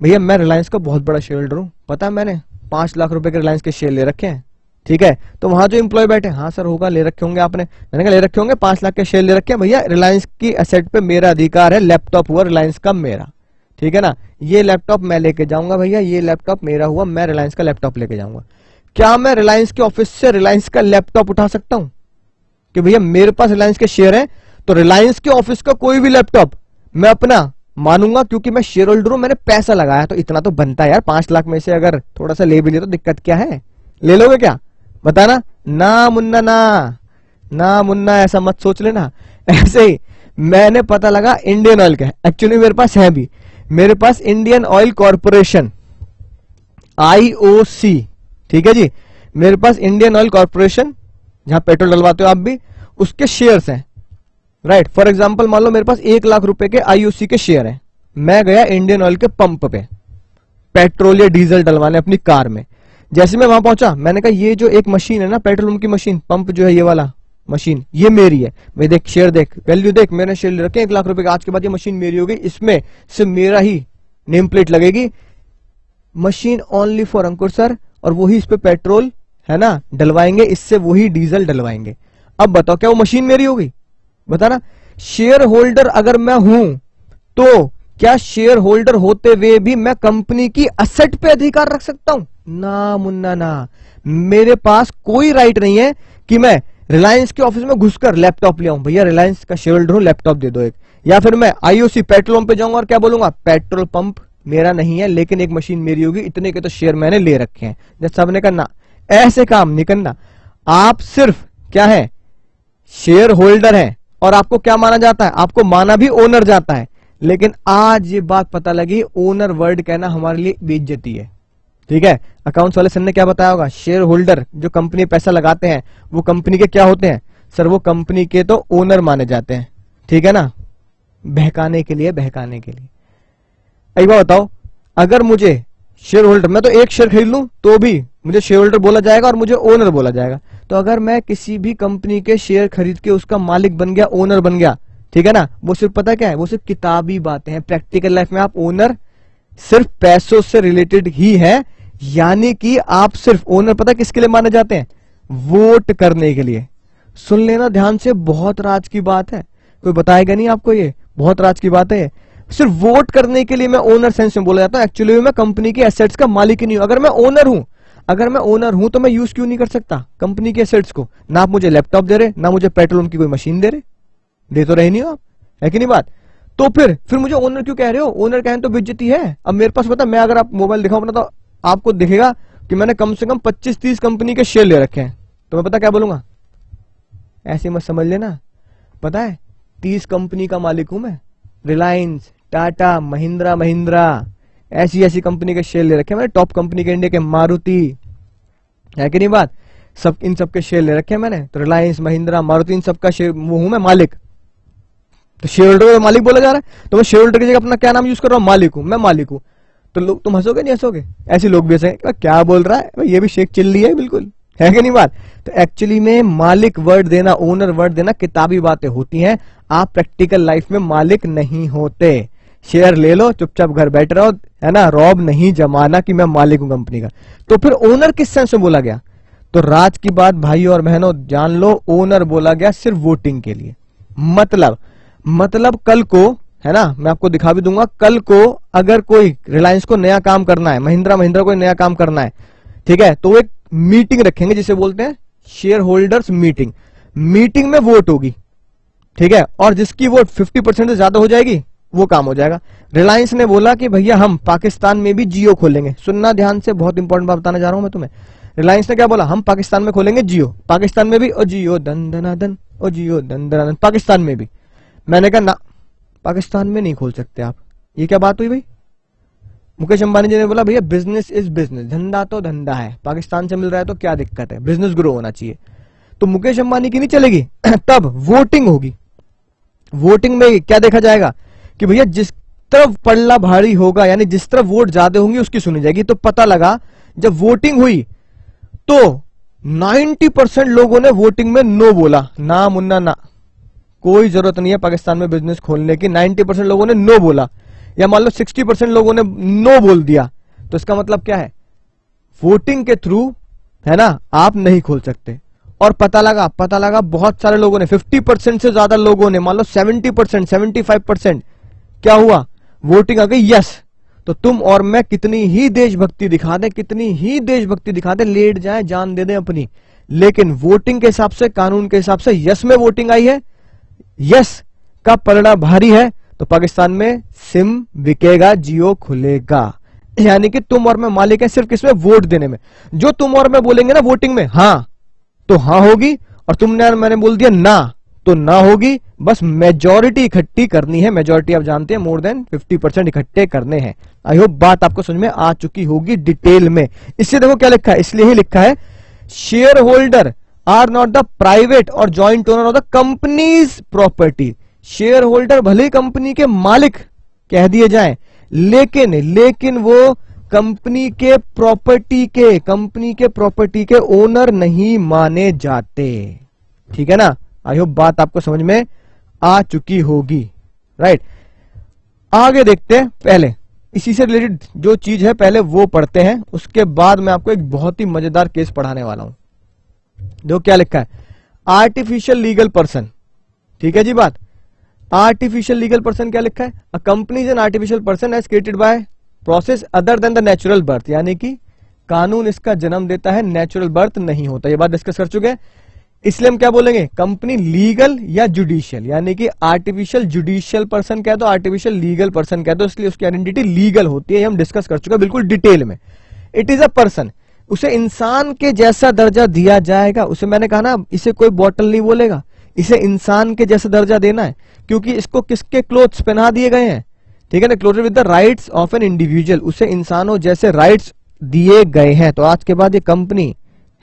भैया मैं रिलायंस का बहुत बड़ा शेयर होल्डर हूं, पता है मैंने 5 लाख रुपए के रिलायंस के शेयर ले रखे हैं, ठीक है। तो वहां जो एम्प्लॉय बैठे, हाँ सर होगा, ले रखे होंगे आपने, मैंने कहा ले रखे होंगे, 5 लाख के शेयर ले रखे हैं भैया, रिलायंस की एसेट पे मेरा अधिकार है, लैपटॉप हुआ रिलायंस का मेरा, ठीक है ना, ये लैपटॉप मैं लेके जाऊंगा भैया, ये लैपटॉप मेरा हुआ, मैं रिलायंस का लैपटॉप लेके जाऊंगा। क्या मैं रिलायंस के ऑफिस से रिलायंस का लैपटॉप उठा सकता हूं कि भैया मेरे पास रिलायंस के शेयर हैं, तो रिलायंस के ऑफिस का कोई भी लैपटॉप मैं अपना मानूंगा, क्योंकि मैं शेयर होल्डर हूं, मैंने पैसा लगाया, तो इतना तो बनता है यार, 5 लाख में से अगर थोड़ा सा ले भी ले तो दिक्कत क्या है, ले लोगे क्या, बताना ना मुन्ना, ना मुन्ना, ऐसा मत सोच लेना। ऐसे ही मैंने पता लगा इंडियन ऑयल का, एक्चुअली मेरे पास है भी, मेरे पास इंडियन ऑयल कॉर्पोरेशन IOC, ठीक है जी, मेरे पास इंडियन ऑयल कॉर्पोरेशन जहां पेट्रोल डलवाते हो आप भी, उसके शेयर्स हैं, राइट। फॉर एग्जांपल मान लो मेरे पास 1 लाख रुपए के IOC के शेयर हैं, मैं गया इंडियन ऑयल के पंप पे पेट्रोल या डीजल डलवाने अपनी कार में, जैसे मैं वहां पहुंचा, मैंने कहा ये जो एक मशीन है ना, पेट्रोल पंप की मशीन, पंप जो है ये वाला मशीन, ये मेरी है भाई, देख शेयर देख, वैल्यू देख, मैंने शेयर ले रखे 1 लाख रुपए का, आज के बाद ये मशीन मेरी हो गई, इसमें सिर्फ मेरा ही नेम प्लेट लगेगी, machine only for Ankur sir, और वही इस पे पेट्रोल है ना डलवाएंगे, इससे वही डीजल डलवाएंगे। अब बताओ क्या वो मशीन मेरी होगी, बताना। शेयर होल्डर अगर मैं हूं तो क्या शेयर होल्डर होते हुए भी मैं कंपनी की असेट पे अधिकार रख सकता हूं? ना मुन्ना ना, मेरे पास कोई राइट नहीं है कि मैं रिलायंस के ऑफिस में घुसकर लैपटॉप ले आऊं, भैया रिलायंस का शेयर होल्डर हूं, लैपटॉप दे दो एक, या फिर मैं IOC पेट्रोल पंप पे जाऊंगा और क्या बोलूंगा, पेट्रोल पंप मेरा नहीं है लेकिन एक मशीन मेरी होगी, इतने के तो शेयर मैंने ले रखे हैं, जब सबने करना, ऐसे काम नहीं करना। आप सिर्फ क्या है, शेयर होल्डर है, और आपको क्या माना जाता है, आपको माना भी ओनर जाता है, लेकिन आज ये बात पता लगी ओनर वर्ड कहना हमारे लिए बेइज्जती है, ठीक है। अकाउंट्स वाले सर ने क्या बताया होगा, शेयर होल्डर जो कंपनी पैसा लगाते हैं वो कंपनी के क्या होते हैं सर, वो कंपनी के तो ओनर माने जाते हैं, ठीक है ना, बहकाने के लिए, बहकाने के लिए। एक बार बताओ, अगर मुझे शेयर होल्डर, मैं तो एक शेयर खरीद लूं तो भी मुझे शेयर होल्डर बोला जाएगा और मुझे ओनर बोला जाएगा, तो अगर मैं किसी भी कंपनी के शेयर खरीद के उसका मालिक बन गया, ओनर बन गया, ठीक है ना, वो सिर्फ पता क्या है, वो सिर्फ किताबी बातें हैं, प्रैक्टिकल लाइफ में आप ओनर सिर्फ पैसों से रिलेटेड ही है, यानी कि आप सिर्फ ओनर पता किसके लिए माने जाते हैं, वोट करने के लिए। सुन लेना ध्यान से, बहुत राज की बात है, कोई बताएगा नहीं आपको, ये बहुत राज की बात है, सिर्फ वोट करने के लिए मैं ओनर सेंस में बोला जाता है, एक्चुअली मैं कंपनी के एसेट्स का मालिक ही नहीं हूं। अगर मैं ओनर हूं तो मैं यूज क्यों नहीं कर सकता कंपनी के एसेट्स को, ना आप मुझे लैपटॉप दे रहे, ना मुझे पेट्रोल की कोई मशीन दे रहे, दे तो रहे नहीं हो आप, है कि नहीं बात, तो फिर मुझे ओनर क्यों कह रहे हो, ओनर कहने तो बेइज्जती है। अब मेरे पास पता, मैं अगर आप मोबाइल दिखाऊं अपना तो आपको दिखेगा कि मैंने कम से कम 25-30 कंपनी के शेयर ले रखे हैं, तो मैं पता क्या बोलूंगा, ऐसे मत समझ लेना, पता है 30 कंपनी का मालिक हूं मैं, रिलायंस, टाटा, महिंद्रा, ऐसी कंपनी के शेयर ले रखे हैं मैंने, टॉप कंपनी के इंडिया के, मारुति, है कि नहीं बात, सब इन सब के शेयर ले रखे हैं मैंने, तो रिलायंस, महिंद्रा, मारुति, इन सब का शेयर वो हूं मैं मालिक, तो शेयर होल्डर को मालिक बोला जा रहा है, तो मैं शेयर होल्डर की जगह अपना क्या नाम यूज कर रहा हूं, मालिक हूं, मैं मालिक हूं, तो लोग तुम हंसोगे नहीं हंसोगे, ऐसे लोग भी हंसेंगे, क्या बोल रहा है ये भी शेख चिल्ली है बिल्कुल, है कि नहीं बात। तो एक्चुअली में मालिक वर्ड देना, ओनर वर्ड देना किताबी बातें होती हैं, आप प्रैक्टिकल लाइफ में मालिक नहीं होते। शेयर ले लो, चुपचाप घर बैठ रहो, है ना, रॉब नहीं जमाना कि मैं मालिक हूं कंपनी का। तो फिर ओनर किस सेंस में बोला गया, तो राज की बात भाई और बहनों जान लो, ओनर बोला गया सिर्फ वोटिंग के लिए, मतलब कल को, है ना, मैं आपको दिखा भी दूंगा, कल को अगर कोई रिलायंस को नया काम करना है, महिंद्रा को नया काम करना है, ठीक है, तो एक मीटिंग रखेंगे जिसे बोलते हैं शेयर होल्डर्स मीटिंग में वोट होगी, ठीक है, और जिसकी वोट 50% से ज्यादा हो जाएगी वो काम हो जाएगा। रिलायंस ने बोला कि भैया हम पाकिस्तान में भी जियो खोलेंगे, सुनना ध्यान से, बहुत इंपॉर्टेंट बात बताने जा रहा हूं मैं तुम्हें। रिलायंस ने क्या बोला, हम पाकिस्तान में खोलेंगे जियो, पाकिस्तान में भी, ओ जियो दन दना दन, ओ जियो दन दना दन, पाकिस्तान में भी। मैंने कहा ना, पाकिस्तान में नहीं खोल सकते आप, ये क्या बात हुई भाई। मुकेश अंबानी जी ने बोला भैया बिजनेस इज बिजनेस, धंधा तो धंधा है, पाकिस्तान से मिल रहा है तो क्या दिक्कत है, बिजनेस ग्रो होना चाहिए। तो मुकेश अंबानी की नहीं चलेगी तब वोटिंग होगी, वोटिंग में क्या देखा जाएगा कि भैया जिस तरफ पल्ला भारी होगा, यानी जिस तरफ वोट ज्यादा होंगे उसकी सुनी जाएगी। तो पता लगा जब वोटिंग हुई तो 90% लोगों ने वोटिंग में नो बोला। ना मुन्ना ना, कोई जरूरत नहीं है पाकिस्तान में बिजनेस खोलने की। 90% लोगों ने नो बोला, या मान लो 60% लोगों ने नो बोल दिया। तो इसका मतलब क्या है, वोटिंग के थ्रू, है ना, आप नहीं खोल सकते। और पता लगा बहुत सारे लोगों ने, 50% से ज्यादा लोगों ने, मान लो 70%, 75% क्या हुआ, वोटिंग आ गई यस। तो तुम और मैं कितनी ही देशभक्ति दिखा दें, लेट जाए, जान दे दें अपनी, लेकिन वोटिंग के हिसाब से, कानून के हिसाब से यस में वोटिंग आई है, यस का पलड़ा भारी है, तो पाकिस्तान में सिम बिकेगा, जियो खुलेगा। यानी कि तुम और मैं मालिक है सिर्फ किसमें, वोट देने में। जो तुम और मैं बोलेंगे ना वोटिंग में हाँ, तो हाँ होगी, और तुमने और मैंने बोल दिया ना, तो ना होगी। बस मेजॉरिटी इकट्ठी करनी है। मेजॉरिटी आप जानते हैं मोर देन 50% इकट्ठे करने हैं। आई होप बात आपको समझ में आ चुकी होगी डिटेल में। इससे देखो क्या लिखा है, इसलिए ही लिखा है share holder are not the private और joint owner of the company's property. Share holder भले ही कंपनी के मालिक कह दिए जाएं, लेकिन वो कंपनी के प्रॉपर्टी के ओनर नहीं माने जाते। ठीक है ना, आई होप बात आपको समझ में आ चुकी होगी। राइट, आगे देखते हैं। पहले इसी से रिलेटेड जो चीज है पहले वो पढ़ते हैं, उसके बाद मैं आपको एक बहुत ही मजेदार केस पढ़ाने वाला हूं। देखो क्या लिखा है, आर्टिफिशियल लीगल पर्सन। ठीक है जी बात, आर्टिफिशियल लीगल पर्सन क्या लिखा है, a company is an artificial person as created by process other than the natural birth. यानी कि कानून इसका जन्म देता है, नेचुरल बर्थ नहीं होता। ये बात डिस्कस कर चुके हैं। इसलिए हम क्या बोलेंगे, कंपनी लीगल या जुडिशियल, यानी कि आर्टिफिशियल जुडिशियल पर्सन कह दो, आर्टिफिशियल लीगल पर्सन कह दो, इसलिए उसकी आइडेंटिटी लीगल होती है। हम डिस्कस कर चुके हैं बिल्कुल डिटेल में। इट इज अ पर्सन, उसे इंसान के जैसा दर्जा दिया जाएगा। उसे मैंने कहा ना, इसे कोई बॉटल नहीं बोलेगा, इसे इंसान के जैसा दर्जा देना है, क्योंकि इसको किसके क्लोथ्स पहना दिए गए हैं। ठीक है ना, clothed with the rights of an individual, उसे इंसानों जैसे राइट्स दिए गए हैं। तो आज के बाद ये कंपनी,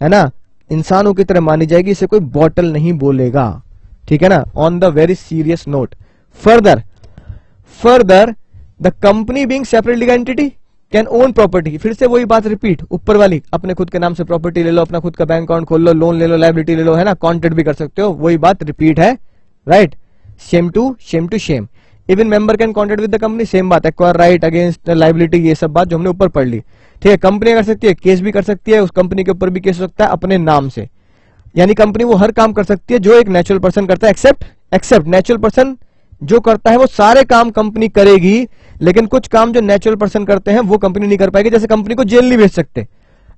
है ना, इंसानों की तरह मानी जाएगी, इसे कोई बॉटल नहीं बोलेगा। ठीक है ना, on the very serious note. Further the company being separate legal entity can own property. फिर से वही बात रिपीट, ऊपर वाली, अपने खुद के नाम से प्रॉपर्टी ले लो, अपना खुद का बैंक अकाउंट खोल लो, लोन ले लो, लायबिलिटी ले लो, है ना, कॉन्ट्रैक्ट भी कर सकते हो, वही बात रिपीट है। Right, same to same. Even member can contract with the company, same बात, एक्वायर राइट अगेंस्ट लायबिलिटी, ये सब बात जो हमने ऊपर पढ़ ली। ठीक है, कंपनी कर सकती है, केस भी कर सकती है, उस कंपनी के ऊपर भी केस हो सकता है अपने नाम से। यानी कंपनी वो हर काम कर सकती है जो एक नेचुरल पर्सन करता है, एक्सेप्ट नेचुरल पर्सन जो करता है वो सारे काम कंपनी करेगी, लेकिन कुछ काम जो नेचुरल पर्सन करते हैं वो कंपनी नहीं कर पाएगी। जैसे कंपनी को जेल नहीं भेज सकते।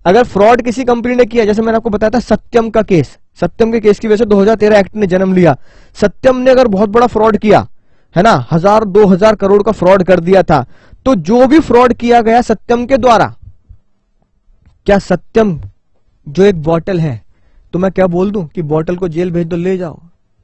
अगर फ्रॉड किसी कंपनी ने किया, जैसे मैंने आपको बताया था सत्यम का केस, सत्यम के केस की वजह से 2013 एक्ट ने जन्म लिया। सत्यम ने अगर बहुत बड़ा फ्रॉड किया, है ना, 1000-2000 करोड़ का फ्रॉड कर दिया था, तो जो भी फ्रॉड किया गया सत्यम के द्वारा, क्या सत्यम जो एक बॉटल है, तो मैं क्या बोल दूं कि बॉटल को जेल भेज दो, ले जाओ,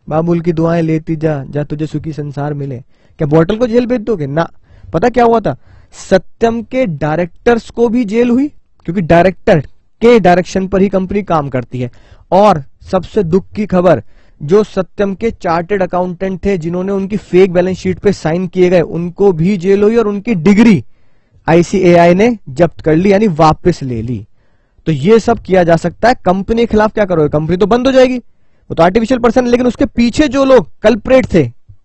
बाबुल की दुआएं लेती जा तुझे सुखी संसार मिले। क्या बॉटल को जेल भेज दोगे ना। पता क्या हुआ था, सत्यम के डायरेक्टर्स को भी जेल हुई, क्योंकि डायरेक्टर के डायरेक्शन पर ही कंपनी काम करती है। और सबसे दुख की खबर, जो सत्यम के चार्टर्ड अकाउंटेंट थे जिन्होंने उनकी फेक बैलेंस शीट पे साइन किए गए, उनको भी जेल हुई, और उनकी डिग्री ICAI ने जब्त कर ली, यानी वापस ले ली। तो ये सब किया जा सकता है। कंपनी के खिलाफ क्या करोगे, कंपनी तो बंद हो जाएगी, वो तो आर्टिफिशियल पर्सन, लेकिन उसके पीछे जो लोग कल्प्रेट थे,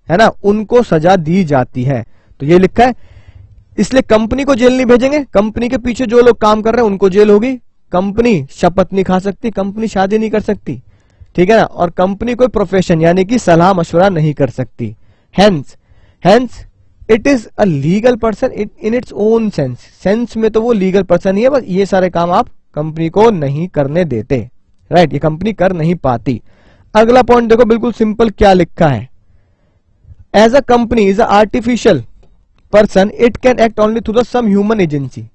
है ना, उनको सजा दी जाती है। तो ये लिखा है, इसलिए कंपनी को जेल नहीं भेजेंगे, कंपनी के पीछे जो लोग काम कर रहे हैं उनको जेल होगी। कंपनी शपथ नहीं खा सकती, कंपनी शादी नहीं कर सकती, ठीक है ना, और कंपनी कोई प्रोफेशन यानी कि सलाह मशवरा नहीं कर सकती। Hence it is a legal person in its own sense में तो वो लीगल पर्सन ही है, बस ये सारे काम आप कंपनी को नहीं करने देते। राइट, ये कंपनी कर नहीं पाती। अगला पॉइंट देखो, बिल्कुल सिंपल क्या लिखा है, as a company is a artificial person it can act only through the some human agency.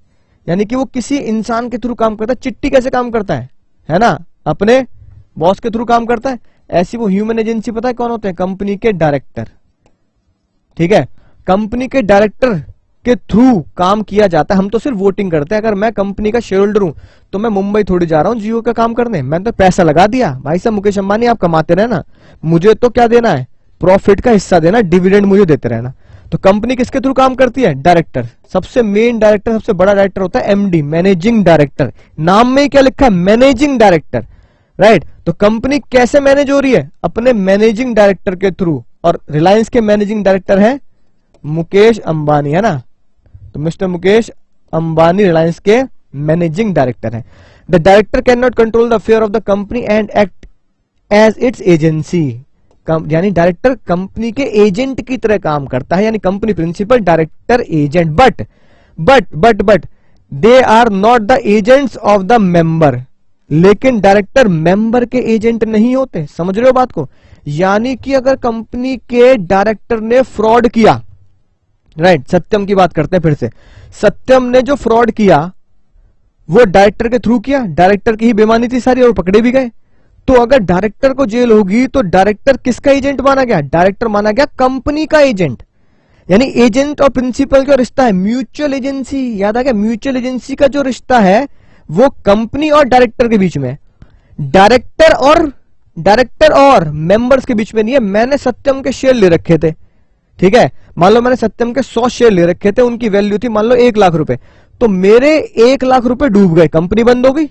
यानी कि वो किसी इंसान के थ्रू काम करता है। चिट्ठी कैसे काम करता है ना, अपने बॉस के थ्रू काम करता है, ऐसी वो ह्यूमन एजेंसी पता है कौन होते हैं, कंपनी के डायरेक्टर। ठीक है, कंपनी के डायरेक्टर के थ्रू काम किया जाता है। हम तो सिर्फ वोटिंग करते हैं। अगर मैं कंपनी का शेयर होल्डर हूं तो मैं मुंबई थोड़ी जा रहा हूं जियो का काम करने, मैंने तो पैसा लगा दिया। भाई साहब मुकेश अंबानी आप कमाते रहना, मुझे तो क्या देना है, प्रॉफिट का हिस्सा देना, डिविडेंड मुझे देते रहना। तो कंपनी किसके थ्रू काम करती है? डायरेक्टर। सबसे मेन डायरेक्टर, सबसे बड़ा डायरेक्टर होता है एमडी, मैनेजिंग डायरेक्टर। नाम में क्या लिखा है? Managing director, right. तो कंपनी कैसे मैनेज हो रही है? अपने मैनेजिंग डायरेक्टर के थ्रू। और रिलायंस के मैनेजिंग डायरेक्टर है मुकेश अंबानी, है ना। तो मिस्टर मुकेश अंबानी रिलायंस के मैनेजिंग डायरेक्टर हैं। The director can not control the affair of the company and act as its agency. यानी डायरेक्टर कंपनी के एजेंट की तरह काम करता है, यानी company principal, director agent. But they are not the agents of the member. लेकिन director member के एजेंट नहीं होते। समझ रहे हो बात को? यानी कि अगर कंपनी के डायरेक्टर ने फ्रॉड किया, राइट, सत्यम की बात करते हैं फिर से। सत्यम ने जो फ्रॉड किया वो डायरेक्टर के थ्रू किया, डायरेक्टर की ही बेईमानी थी सारी और पकड़े भी गए। तो अगर डायरेक्टर को जेल होगी तो डायरेक्टर किसका एजेंट माना गया? डायरेक्टर माना गया कंपनी का एजेंट। यानी एजेंट और प्रिंसिपल का रिश्ता है म्यूचुअल एजेंसी। याद आ गया? म्यूचुअल एजेंसी का जो रिश्ता है वो कंपनी और डायरेक्टर के बीच में, डायरेक्टर और मेंबर्स के बीच में नहीं है। मैंने सत्यम के शेयर ले रखे थे, ठीक है, मान लो मैंने सत्यम के 100 शेयर ले रखे थे, उनकी वैल्यू थी मान लो 1 लाख रुपए। तो मेरे 1 लाख रुपए डूब गए, कंपनी बंद हो गई,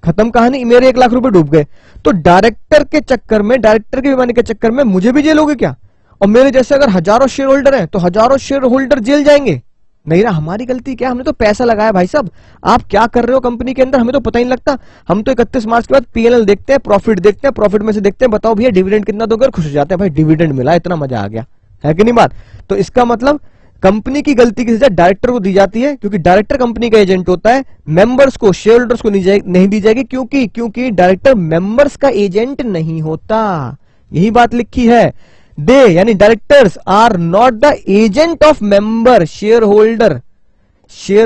खत्म कहानी, मेरे 1 लाख रुपए डूब गए। तो डायरेक्टर के चक्कर में, डायरेक्टर की बेईमानी के चक्कर में मुझे भी जेल होगी क्या? और मेरे जैसे अगर हजारों शेयर होल्डर हैं तो हजारों शेयर होल्डर जेल जाएंगे? नहीं ना। हमारी गलती क्या? हमने तो पैसा लगाया भाई साहब। आप क्या कर रहे हो कंपनी के अंदर हमें तो पता ही नहीं लगता। हम तो 31 मार्च के बाद पीएनएल देखते हैं, प्रॉफिट देखते हैं, प्रॉफिट में से देखते हैं बताओ भैया डिविडेंड कितना दोगे, खुश हो जाते हैं भाई डिविडेंड मिला, इतना मजा आ गया, है कि नहीं बात? तो इसका मतलब कंपनी की गलती की सजा डायरेक्टर को दी जाती है, क्योंकि डायरेक्टर कंपनी का एजेंट होता है। मेंबर्स को, शेयर होल्डर्स को नहीं दी जाएगी, क्योंकि डायरेक्टर मेंबर्स का एजेंट नहीं होता। यही बात लिखी है। दे यानी directors are not the agent of member. Share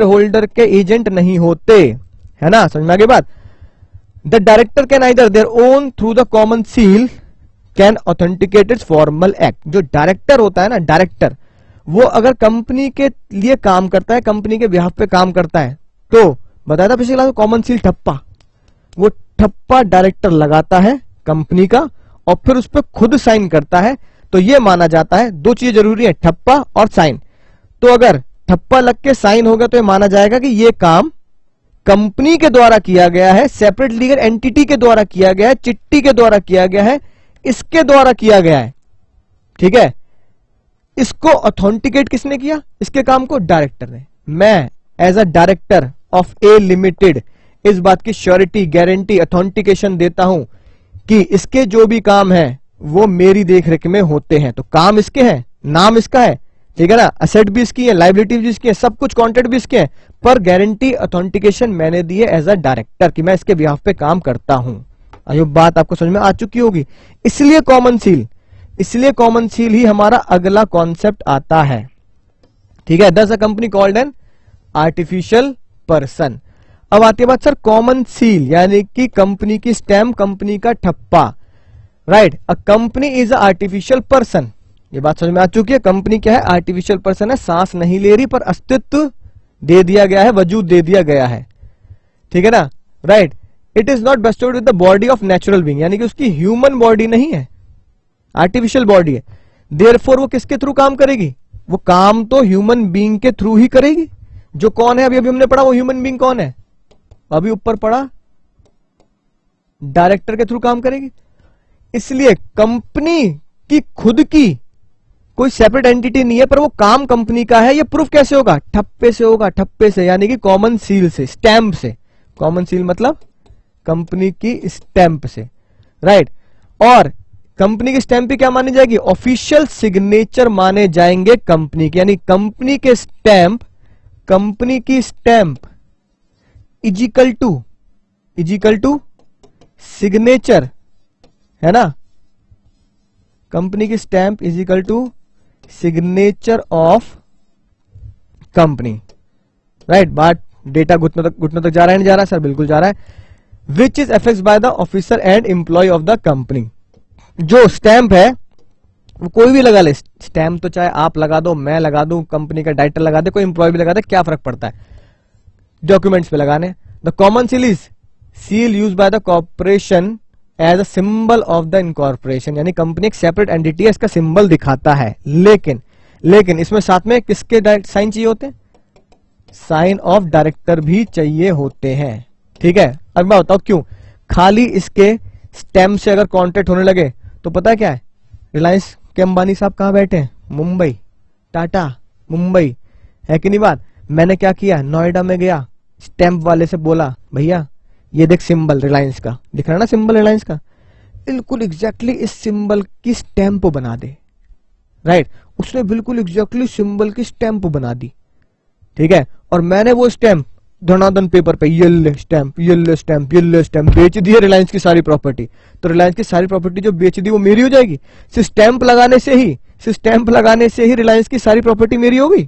holder के एजेंट नहीं होते, है ना। समझ में आ गई बात? The director can either their own through the common seal can authenticate its formal act. जो डायरेक्टर होता है ना, डायरेक्टर, वो अगर कंपनी के लिए काम करता है, कंपनी के बिहाफ पे काम करता है, तो बताया था पिछले क्लास में कॉमन सील ठप्पा, वो ठप्पा डायरेक्टर लगाता है कंपनी का और फिर उस पर खुद साइन करता है। तो ये माना जाता है, 2 चीजें जरूरी है, ठप्पा और साइन। तो अगर ठप्पा लग के साइन होगा तो ये माना जाएगा कि ये काम कंपनी के द्वारा किया गया है, सेपरेट लीगल एंटिटी के द्वारा किया गया है, चिट्ठी के द्वारा किया गया है, इसके द्वारा किया गया है, ठीक है। इसको ऑथेंटिकेट किसने किया? इसके काम को डायरेक्टर ने। मैं as a director of a limited इस बात की श्योरिटी, गारंटी, ऑथेंटिकेशन देता हूं कि इसके जो भी काम है वो मेरी देखरेख में होते हैं। तो काम इसके हैं, नाम इसका है, ठीक है ना, असेट भी इसकी है, लाइबिलिटी भी इसकी है, सब कुछ कॉन्ट्रैक्ट भी इसके हैं, पर गारंटी ऑथेंटिकेशन मैंने दी है एज अ डायरेक्टर कि मैं इसके बिहाफ पे काम करता हूं। आयो बात आपको समझ में आ चुकी होगी। इसलिए कॉमन सील ही हमारा अगला कॉन्सेप्ट आता है, ठीक है। दस a company called an artificial person. अब आती है बात सर कॉमन सील यानी कि कंपनी की स्टैम्प, कंपनी का ठप्पा, right. A company is a artificial person. ये बात समझ में आ चुकी है। कंपनी क्या है? आर्टिफिशियल पर्सन है, सांस नहीं ले रही पर अस्तित्व दे दिया गया है, वजूद दे दिया गया है, ठीक है ना, right. It is not bestowed with the body of natural being, यानी कि उसकी ह्यूमन बॉडी नहीं है, आर्टिफिशियल बॉडी है। देयरफॉर वो किसके थ्रू काम करेगी? वो काम तो ह्यूमन बीइंग के थ्रू ही करेगी। जो कौन है? अभी हमने पढ़ा वो ह्यूमन बीइंग कौन है? अभी ऊपर पढ़ा, डायरेक्टर के थ्रू काम करेगी। इसलिए कंपनी की खुद की कोई सेपरेट एंटिटी नहीं है, पर वो काम कंपनी का है। ये प्रूफ कैसे होगा? ठप्पे से होगा, ठप्पे से यानी कि कॉमन सील से, स्टैंप से। कॉमन सील मतलब कंपनी की स्टैंप से, राइट। और कंपनी की स्टैंप भी क्या मानी जाएगी? ऑफिशियल सिग्नेचर माने जाएंगे कंपनी के, यानी कंपनी के स्टैंप, कंपनी की स्टैंप इजिकल टू सिग्नेचर, है ना। कंपनी की stamp equal to signature of company, right. बात डेटा घुटनों तक जा रहा है, नहीं जा रहा सर? बिल्कुल जा रहा है। Which is effect by the officer and employ of the company. जो स्टैंप है वो कोई भी लगा ले, स्टैंप तो चाहे आप लगा दो, मैं लगा दूं, कंपनी का डायरेक्टर लगा दे, कोई एम्प्लॉय भी लगा दे, क्या फर्क पड़ता है डॉक्यूमेंट्स पे लगाने। The common seal is seal use by the corporation as a symbol of the incorporation, यानी कंपनी एक सेपरेट एंटिटी है, इसका सिंबल दिखाता है। लेकिन इसमें साथ में किसके साइन चाहिए होते हैं? साइन ऑफ डायरेक्टर भी चाहिए होते हैं। ठीक है, अब मैं बताऊं क्यों। खाली इसके स्टैम्प से अगर कॉन्ट्रैक्ट होने लगे तो पता है क्या है, रिलायंस के अंबानी साहब कहां बैठे हैं? मुंबई, टाटा मुंबई, है कि नहीं बात। मैंने क्या किया, नोएडा में गया, स्टैम्प वाले से बोला भैया ये देख सिंबल रिलायंस का दिख रहा है ना, सिंबल रिलायंस का, बिल्कुल एग्जैक्टली इस सिंबल की स्टैंप बना दे। राइट, उसने बिल्कुल एग्जैक्टली सिंबल की स्टैंप बना दी। ठीक है, और मैंने वो स्टैंप धनाधन पेपर पे yellow stamp yellow stamp yellow stamp बेच दी है रिलायंस की सारी प्रॉपर्टी। तो रिलायंस की सारी प्रॉपर्टी जो बेच दी वो मेरी हो जाएगी। सिर्फ स्टैंप लगाने से ही रिलायंस की सारी प्रॉपर्टी मेरी होगी,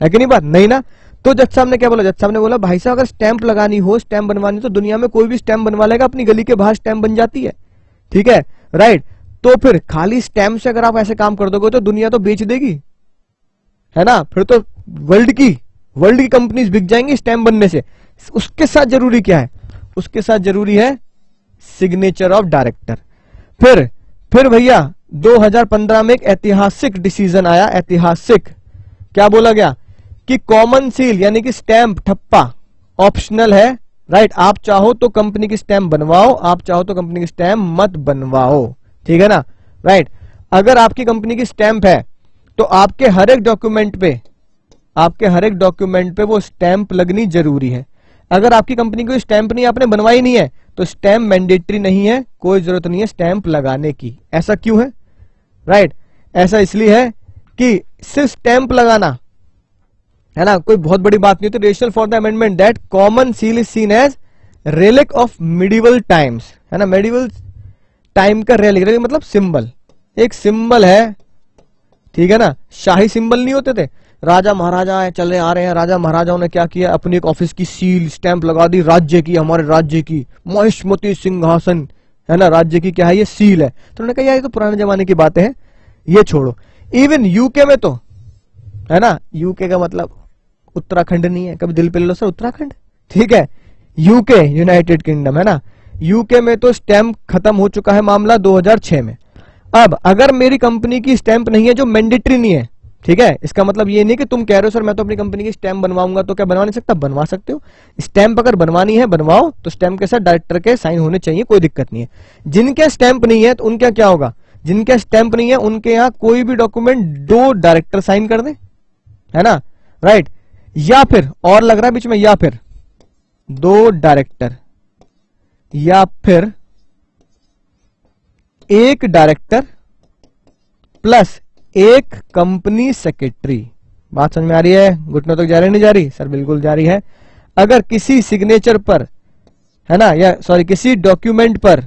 है कि नहीं बात? नहीं ना। तो जज साहब ने क्या बोला, जज साहब ने बोला भाई साहब अगर स्टैंप लगानी हो, स्टैंप बनवानी, तो दुनिया में कोई भी स्टैंप बनवा लेगा, अपनी गली के बाहर स्टैंप बन जाती है। ठीक है, राइट। तो फिर खाली स्टैंप से अगर आप ऐसे काम कर दोगे तो दुनिया तो बेच देगी, है ना, फिर तो वर्ल्ड की कंपनीज बिक जाएंगी स्टैंप बनने से। उसके साथ जरूरी क्या है, उसके साथ जरूरी है सिग्नेचर ऑफ डायरेक्टर। फिर भैया 2015 में एक ऐतिहासिक डिसीजन आया, ऐतिहासिक। क्या बोला गया कि कॉमन सील यानी कि स्टैंप ठप्पा ऑप्शनल है। राइट, आप चाहो तो कंपनी की स्टैंप बनवाओ, आप चाहो तो कंपनी की स्टैंप मत बनवाओ। ठीक है ना, राइट। अगर आपकी कंपनी की स्टैंप है तो आपके हर एक डॉक्यूमेंट पे वो स्टैंप लगनी जरूरी है। अगर आपकी कंपनी की स्टैंप नहीं, आपने बनवाई नहीं है, तो स्टैंप मैंडेटरी नहीं है, कोई जरूरत नहीं है स्टैंप लगाने की। ऐसा क्यों है? राइट, ऐसा इसलिए है कि सिर्फ स्टैंप लगाना, है ना, कोई बहुत बड़ी बात नहीं। तो rational for the amendment that common seal is seen as relic of medieval times, है ना, मिडिवल टाइम का रेलिक मतलब सिंबल, एक सिंबल है। ठीक है ना, शाही सिंबल नहीं होते थे, राजा महाराजा चले आ रहे हैं, राजा महाराजाओं ने क्या किया, अपनी एक ऑफिस की सील स्टैंप लगा दी, राज्य की, हमारे राज्य की महिष्मती सिंहासन, है ना, राज्य की क्या है, ये सील है। तो उन्होंने कहा यार ये तो पुराने जमाने की बातें हैं, ये छोड़ो। इवन यूके में तो, है ना, यूके का मतलब उत्तराखंड नहीं है, कभी दिल पे ले लो सर, उत्तराखंड। ठीक है, यूके यूनाइटेड किंगडम, है ना, यूके में तो स्टैंप खत्म हो चुका है मामला 2006 में। अब अगर मेरी कंपनी की स्टैंप नहीं है जो मैंडेटरी नहीं है, ठीक है, इसका मतलब ये नहीं कि तुम कह रहे हो सर मैं तो अपनी कंपनी की स्टैंप बनवाऊंगा, तो क्या बनवा नहीं सकता? बनवा सकते हो। स्टैंप अगर बनवानी है बनवाओ, तो स्टैंप के साथ डायरेक्टर के साइन होने चाहिए, कोई दिक्कत नहीं है। जिनके स्टैंप नहीं है तो उनका क्या होगा, जिनके स्टैंप नहीं है उनके यहाँ कोई भी डॉक्यूमेंट 2 डायरेक्टर साइन कर दे, है ना, राइट। या फिर और लग रहा है बीच में, या फिर 2 डायरेक्टर या फिर 1 डायरेक्टर प्लस 1 कंपनी सेक्रेटरी। बात समझ में आ रही है? घुटनों तक जा रही नहीं जा रही? सर बिल्कुल जा रही है। अगर किसी सिग्नेचर पर, है ना, या सॉरी किसी डॉक्यूमेंट पर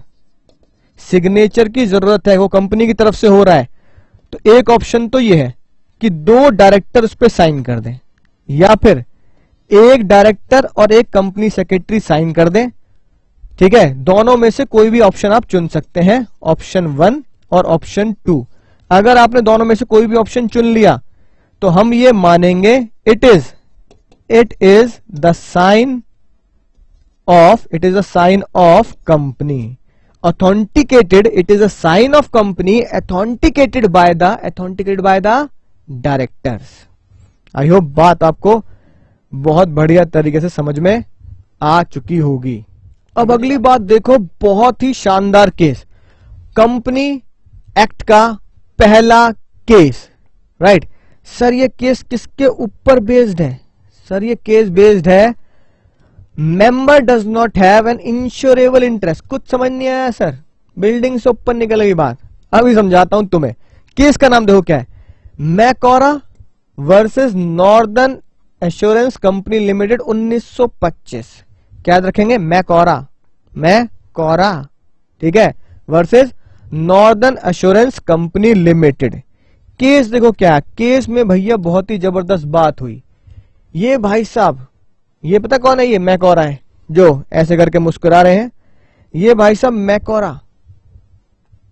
सिग्नेचर की जरूरत है, वो कंपनी की तरफ से हो रहा है, तो एक ऑप्शन तो ये है कि 2 डायरेक्टर उस पर साइन कर दें, या फिर 1 डायरेक्टर और 1 कंपनी सेक्रेटरी साइन कर दें। ठीक है, दोनों में से कोई भी ऑप्शन आप चुन सकते हैं, ऑप्शन 1 और ऑप्शन 2। अगर आपने दोनों में से कोई भी ऑप्शन चुन लिया तो हम ये मानेंगे it is the sign of company authenticated, it is a sign of company authenticated by the directors. I hope बात आपको बहुत बढ़िया तरीके से समझ में आ चुकी होगी। अब अगली बात देखो, बहुत ही शानदार केस, कंपनी एक्ट का पहला केस। राइट, सर ये केस किसके ऊपर बेस्ड है? सर ये केस बेस्ड है member does not have an insurable interest. कुछ समझ नहीं आया सर, बिल्डिंग से ऊपर निकल गई बात। अभी समझाता हूं तुम्हें। केस का नाम देखो क्या है, Macaura versus northern assurance company limited 1925। क्या याद रखेंगे? मैकोरा, ठीक है, versus northern assurance company limited. Case देखो क्या, केस में भैया बहुत ही जबरदस्त बात हुई। ये भाई साहब, ये पता कौन है? ये मैकोरा है जो ऐसे करके मुस्कुरा रहे हैं, ये भाई साहब मैकोरा,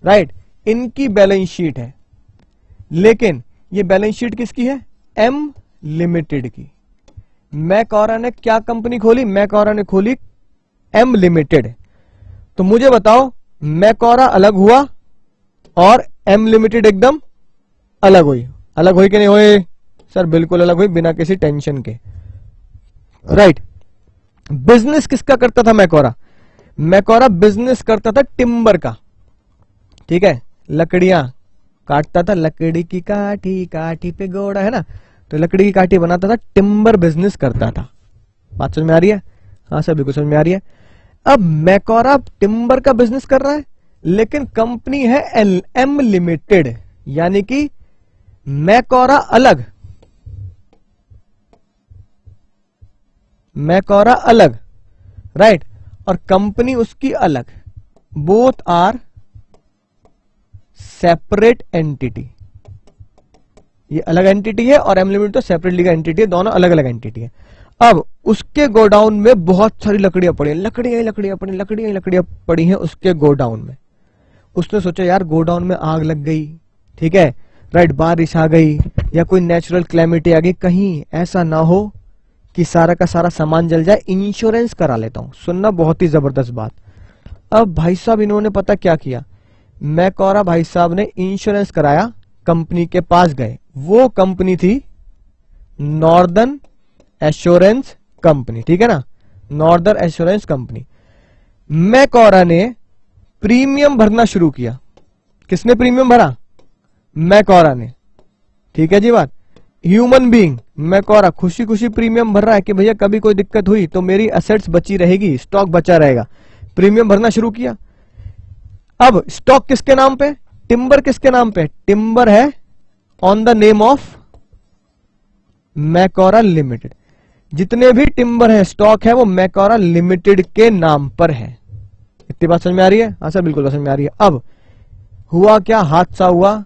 राइट। इनकी बैलेंस शीट है, लेकिन ये बैलेंस शीट किसकी है? एम लिमिटेड की। मैकोरा ने क्या कंपनी खोली? मैकोरा ने खोली एम लिमिटेड। तो मुझे बताओ, मैकोरा अलग हुआ और एम लिमिटेड एकदम अलग हुई। अलग हुई कि नहीं हुई सर? बिल्कुल अलग हुई, बिना किसी टेंशन के। राइट। बिजनेस किसका करता था मैकोरा? मैकोरा बिजनेस करता था टिम्बर का, ठीक है, लकड़ियां काटता था, लकड़ी की काठी काठी पे घोड़ा, है ना, तो लकड़ी की काठी बनाता था, टिम्बर बिजनेस करता था। बात समझ में आ रही है? हाँ सर बिल्कुल समझ में आ रही है। अब मैकोरा टिम्बर का बिजनेस कर रहा है, लेकिन कंपनी है LM लिमिटेड, यानी कि मैकोरा अलग, मैकोरा अलग, राइट, और कंपनी उसकी अलग। Both are separate entity. ये अलग एंटिटी है और एम लिमिटेड तो सेपरेटली का एंटिटी है, दोनों अलग अलग एंटिटी है। अब उसके गोडाउन में बहुत सारी लकड़ियां पड़ी हैं, लकड़ियां पड़ी हैं उसके गोडाउन में। उसने सोचा यार गोडाउन में आग लग गई, ठीक है, राइट, बारिश आ गई या कोई नेचुरल क्लैमिटी आ गई, कहीं ऐसा ना हो कि सारा का सारा सामान जल जाए, इंश्योरेंस करा लेता हूं। सुनना बहुत ही जबरदस्त बात। अब भाई साहब इन्होंने पता क्या किया, मैकोरा भाई साहब ने इंश्योरेंस कराया, कंपनी के पास गए। वो कंपनी थी नॉर्दर्न एश्योरेंस कंपनी, ठीक है ना, नॉर्दर्न एश्योरेंस कंपनी। मैकोरा ने प्रीमियम भरना शुरू किया। किसने प्रीमियम भरा? मैकोरा ने, ठीक है जी बात। ह्यूमन बीइंग मैकोरा खुशी खुशी प्रीमियम भर रहा है कि भैया कभी कोई दिक्कत हुई तो मेरी एसेट्स बची रहेगी, स्टॉक बचा रहेगा। प्रीमियम भरना शुरू किया। अब स्टॉक किसके नाम पे? टिम्बर किसके नाम पे? टिम्बर है on the name of Macaura limited. जितने भी टिम्बर है, स्टॉक है, वो मैकोरा लिमिटेड के नाम पर है। इतनी बात समझ में आ रही है? हाँ सर बिल्कुल समझ में आ रही है। अब हुआ क्या, हादसा हुआ,